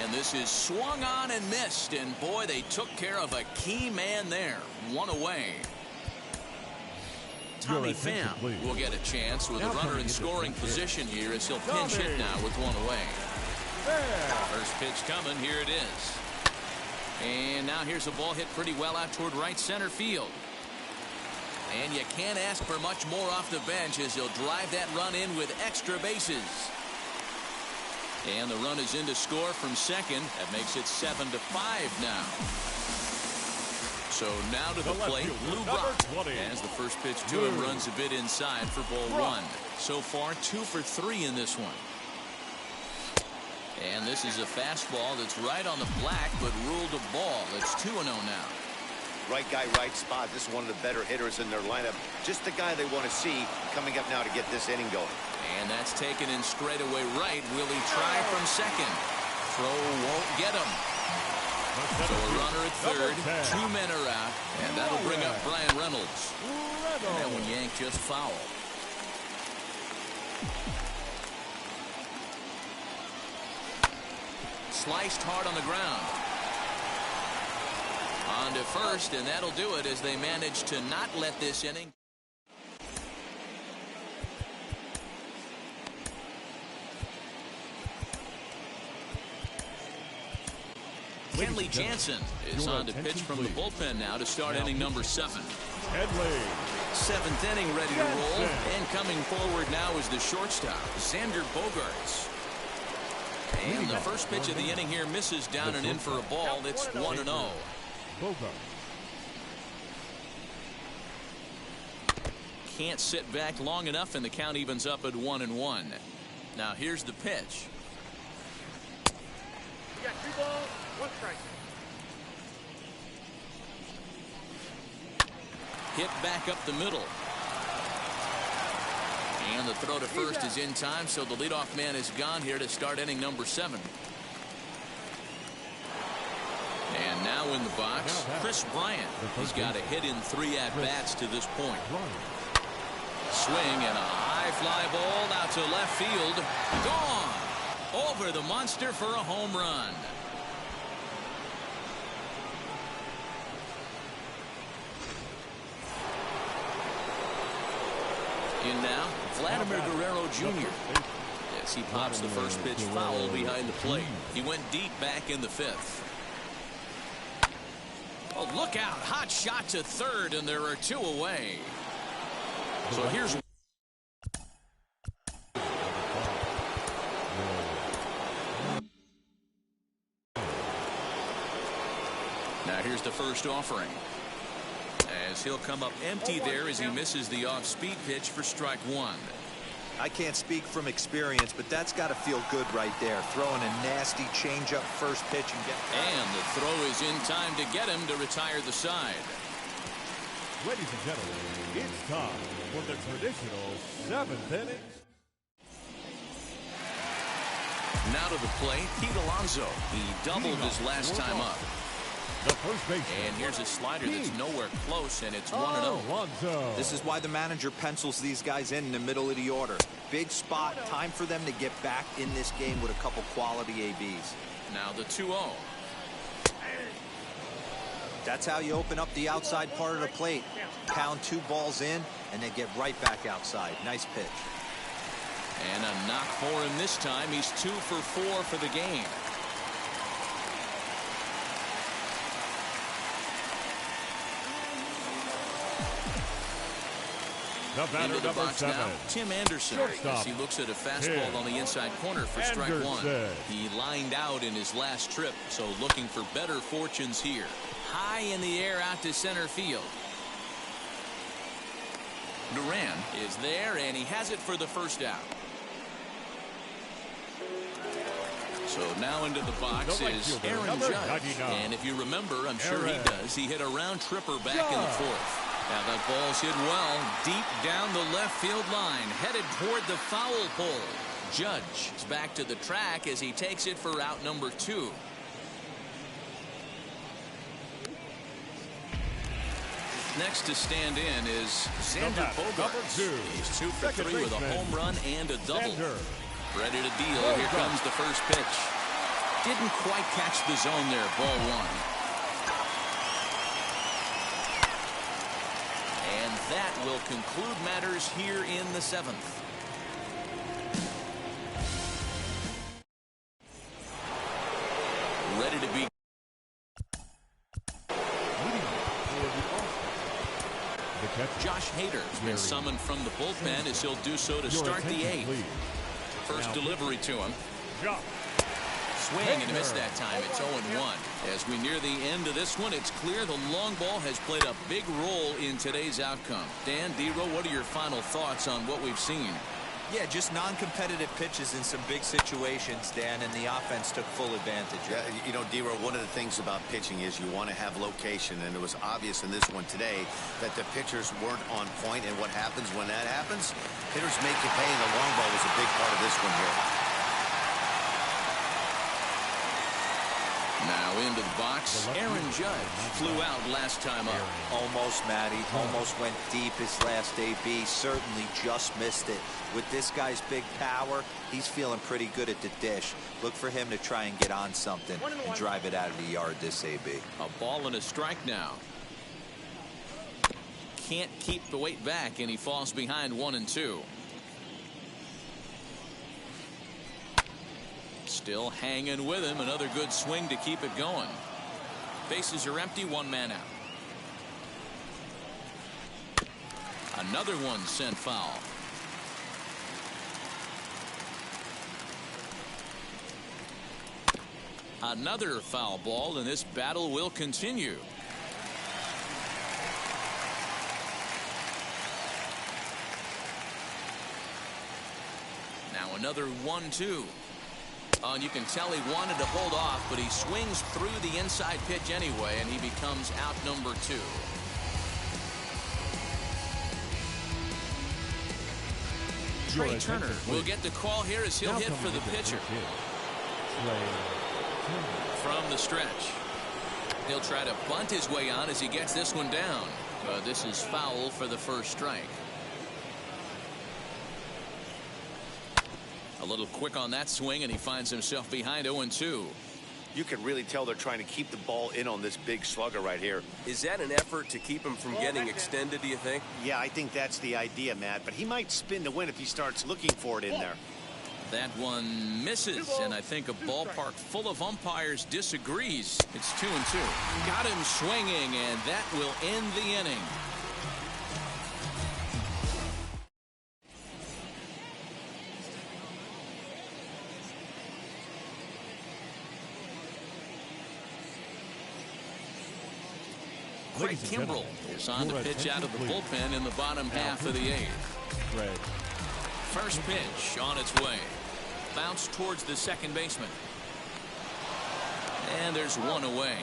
And this is swung on and missed. And boy, they took care of a key man there. 1 away. Tommy Pham will get a chance with a runner in scoring position here as he'll pinch hit now with 1 away. First pitch coming. Here it is. And now here's a ball hit pretty well out toward right center field. And you can't ask for much more off the bench as he'll drive that run in with extra bases. And the run is in to score from second. That makes it 7-5 now. So now to the plate, Lou Brock, as the first pitch to him runs a bit inside for ball 1. So far, 2 for 3 in this one. And this is a fastball that's right on the black, but ruled a ball. It's 2-0 now. Right guy, right spot. This is one of the better hitters in their lineup. Just the guy they want to see coming up now to get this inning going. And that's taken in straightaway right. Will he try from second? Throw won't get him. So a runner at 3rd, 2 men are out, and that'll bring up Brian Reynolds. And that one yanked just foul. Sliced hard on the ground. On to first, and that'll do it as they manage to not let this inning. Kenley Jansen is on to pitch from the bullpen now to start inning number 7. Seventh inning ready to roll. And coming forward now is the shortstop, Xander Bogaerts. And the first pitch of the inning here misses down and in for a ball. It's 1-0. Can't sit back long enough, and the count evens up at 1-1. Now here's the pitch. You got 2 balls, 1 strike. Hit back up the middle. And the throw to first is in time, so the leadoff man is gone here to start inning number 7. And now in the box, Chris Bryant. He's got a hit in 3 at-bats to this point. Swing and a high fly ball out to left field. Gone! Over the monster for a home run. In now, Vladimir Guerrero Jr. Yes, he pops the first pitch foul behind the plate. He went deep back in the 5th. Oh, look out. Hot shot to third, and there are 2 away. So here's... Now here's the first offering. As he'll come up empty there as he misses the off-speed pitch for strike 1. I can't speak from experience, but that's got to feel good right there. Throwing a nasty changeup first pitch and get... And the throw is in time to get him to retire the side. Ladies and gentlemen, it's time for the traditional 7th inning. Now to the plate, Pete Alonso. He doubled his last time up. The first baseman. And here's a slider that's nowhere close, and it's 1-0. This is why the manager pencils these guys in the middle of the order. Big spot, time for them to get back in this game with a couple quality ABs. Now the 2-0. That's how you open up the outside part of the plate. Pound 2 balls in, and then get right back outside. Nice pitch. And a knock for him this time. He's 2 for 4 for the game. Into the box now, Tim Anderson. As he looks at a fastball on the inside corner for strike 1. He lined out in his last trip, so looking for better fortunes here. High in the air out to center field. Duran is there, and he has it for the first out. So now into the box is Aaron Judge. And if you remember, I'm sure he does, he hit a round tripper back in the 4th. Now that ball's hit well, deep down the left field line, headed toward the foul pole. Judge is back to the track as he takes it for out number 2. Next to stand in is Xander Bogaerts. He's 2 for 3 with a home run and a double. Ready to deal. Here comes the first pitch. Didn't quite catch the zone there. Ball 1. And that will conclude matters here in the 7th. Ready to be. Josh Hader's been summoned from the bullpen as he'll do so to start the 8th. First delivery to him. Swing and a miss that time. It's 0-1. As we near the end of this one, it's clear the long ball has played a big role in today's outcome. Dan, D-Row, what are your final thoughts on what we've seen? Yeah, just non-competitive pitches in some big situations, Dan, and the offense took full advantage. Yeah, you know, D-Row, one of the things about pitching is you want to have location, and it was obvious in this one today that the pitchers weren't on point, and what happens when that happens? Hitters make you pay, and the long ball was a big part of this one here. Now into the box, Aaron Judge flew out last time up. Almost, Matty. Almost went deep his last AB. Certainly just missed it. With this guy's big power, he's feeling pretty good at the dish. Look for him to try and get on something and drive it out of the yard this AB. A ball and a strike now. Can't keep the weight back, and he falls behind 1-2. Still hanging with him. Another good swing to keep it going. Bases are empty, one man out. Another one sent foul. Another foul ball, and this battle will continue. Now another 1-2. And you can tell he wanted to hold off, but he swings through the inside pitch anyway, and he becomes out number 2. Trey Turner will get the call here as he'll hit for the pitcher. From the stretch. He'll try to bunt his way on as he gets this one down. This is foul for the first strike. A little quick on that swing, and he finds himself behind 0-2. You can really tell they're trying to keep the ball in on this big slugger right here. Is that an effort to keep him from getting extended, do you think? Yeah, I think that's the idea, Matt. But he might spin to win if he starts looking for it in there. That one misses, and I think a ballpark full of umpires disagrees. It's 2-2. Got him swinging, and that will end the inning. Craig Kimbrell is on the pitch out of the bullpen in the bottom half of the 8th. First pitch on its way. Bounce towards the second baseman. And there's one away.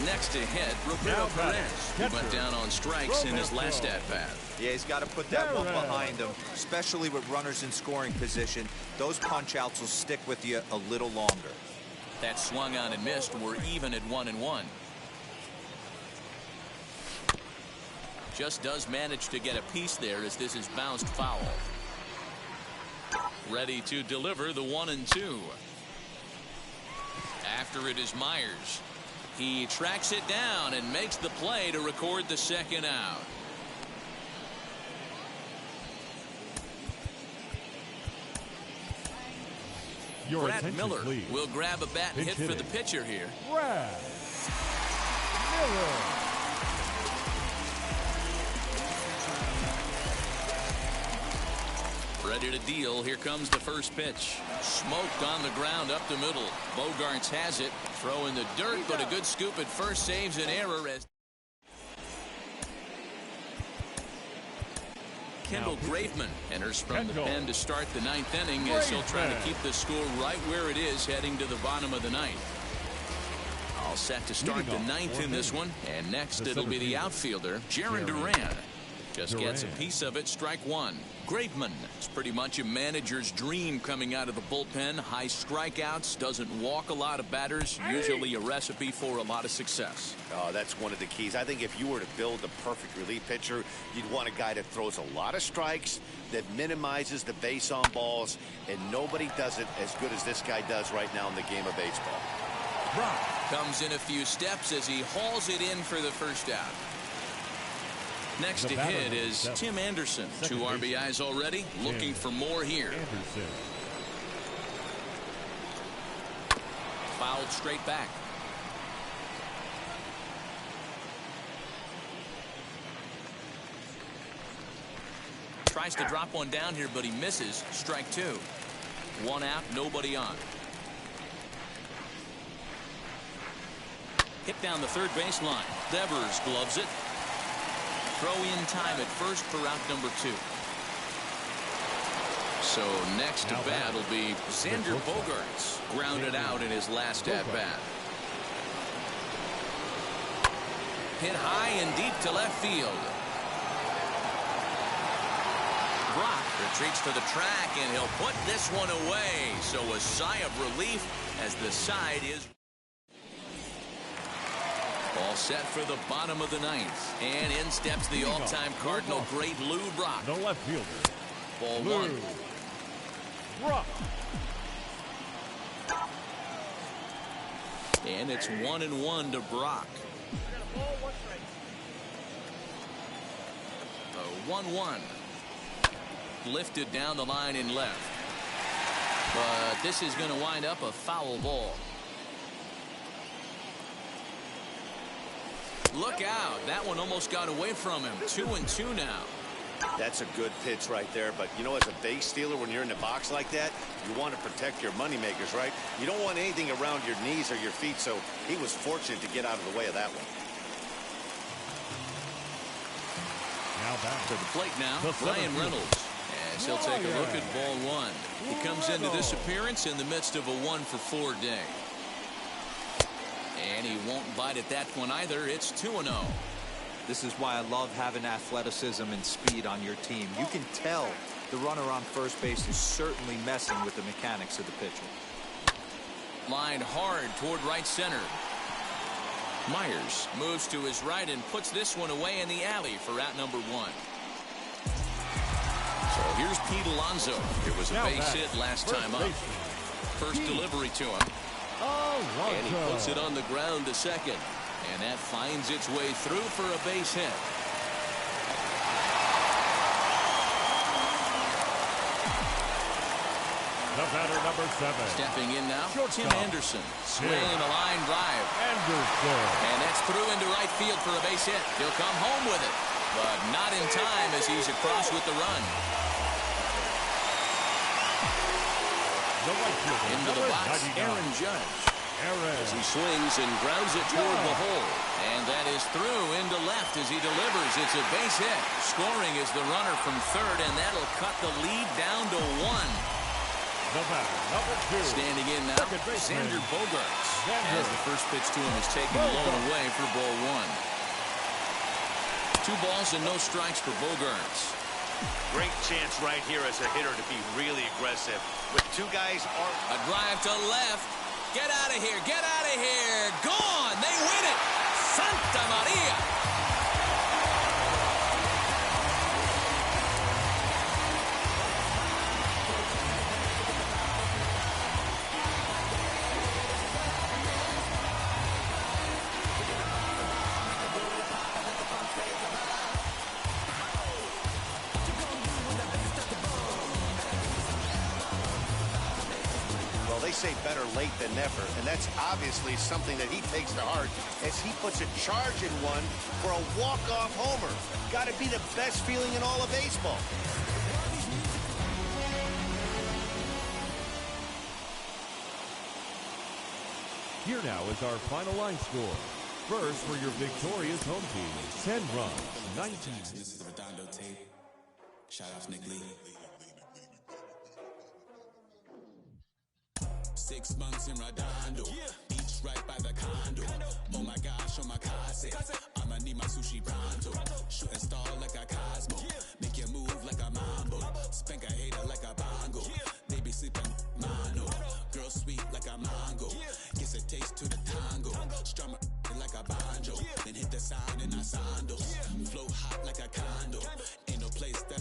Next to hit, Roberto Perez, who went down on strikes in his last at-bat. Yeah, he's got to put that one behind him, especially with runners in scoring position. Those punch-outs will stick with you a little longer. That swung on and missed. We're even at 1-1. Just does manage to get a piece there as this is bounced foul. Ready to deliver the 1-2. After it is Myers. He tracks it down and makes the play to record the second out. Brad Miller will grab a bat and hit for the pitcher here. Brad Miller. Ready to deal. Here comes the first pitch. Smoked on the ground up the middle. Bogarts has it. Throw in the dirt, but a good scoop at first saves an error as Kendall Graveman enters from the pen to start the 9th inning as he'll try to keep the score right where it is heading to the bottom of the 9th. All set to start the 9th in this one, and next it'll be the outfielder, Jarren Duran. Just gets a piece of it, strike one. Graveman is pretty much a manager's dream coming out of the bullpen. High strikeouts, doesn't walk a lot of batters, usually a recipe for a lot of success. Oh, that's one of the keys. I think if you were to build a perfect relief pitcher, you'd want a guy that throws a lot of strikes, that minimizes the base on balls, and nobody does it as good as this guy does right now in the game of baseball. Brock comes in a few steps as he hauls it in for the first out. Next to hit is Tim Anderson. 2 RBIs already. Looking for more here. Fouled straight back. Tries to drop one down here, but he misses. Strike 2. 1 out, nobody on. Hit down the third baseline. Devers gloves it. Throw in time at first for out number 2. So next to bat will be Xander Bogaerts, grounded out in his last at bat. Hit high and deep to left field. Brock retreats to the track, and he'll put this one away. So a sigh of relief as the side is all set for the bottom of the ninth. And in steps the all-time Cardinal great Lou Brock. The left fielder. Ball Lou one. Brock. And it's 1-1 to Brock. The 1-1. Lifted down the line in left. But this is going to wind up a foul ball. Look out. That one almost got away from him. 2-2 now. That's a good pitch right there, but you know, as a base stealer, when you're in the box like that, you want to protect your moneymakers, right? You don't want anything around your knees or your feet, so he was fortunate to get out of the way of that one. Now back to the plate now, the Brian Reynolds, as he'll take a look at ball one. He comes into this appearance in the midst of a 1-for-4 day. And he won't bite at that one either. It's 2-0. This is why I love having athleticism and speed on your team. You can tell the runner on first base is certainly messing with the mechanics of the pitcher. Lined hard toward right center. Myers moves to his right and puts this one away in the alley for out number one. So here's Pete Alonso. It was a base hit last time up. First delivery to him. And he puts it on the ground to second. And that finds its way through for a base hit. The batter, number 7. Stepping in now, Tim Anderson. Swinging a line drive. Anderson. And that's through into right field for a base hit. He'll come home with it, but not in time as he's across with the run. Into the box, Aaron Judge. As he swings and grounds it toward the hole. And that is through into left as he delivers. It's a base hit. Scoring is the runner from third, and that'll cut the lead down to 1. The batter, number 2. Standing in now, Xander Bogaerts. As the first pitch to him is taken low and away for ball 1. 2 balls and no strikes for Bogaerts. Great chance right here as a hitter to be really aggressive. With 2 guys a drive to left. Get out of here. Get out of here. Gone. They win it. Santa Maria. They say better late than never, and that's obviously something that he takes to heart as he puts a charge in one for a walk-off homer. Got to be the best feeling in all of baseball. Here now is our final line score. First for your victorious home team, 10 runs, 19. This is the Redondo tape. Shout out to Nick Lee. 6 months in Redondo, beach right by the condo. Oh my gosh, oh my casa. I'ma need my sushi pronto. Shooting star like a Cosmo. Make you move like a mambo. Spank a hater like a bongo. They be sleeping mono. Girl sweet like a mango. Gives a taste to the tango. Strum it like a banjo. Then hit the sound in a sando. Flow hot like a condo. Ain't no place that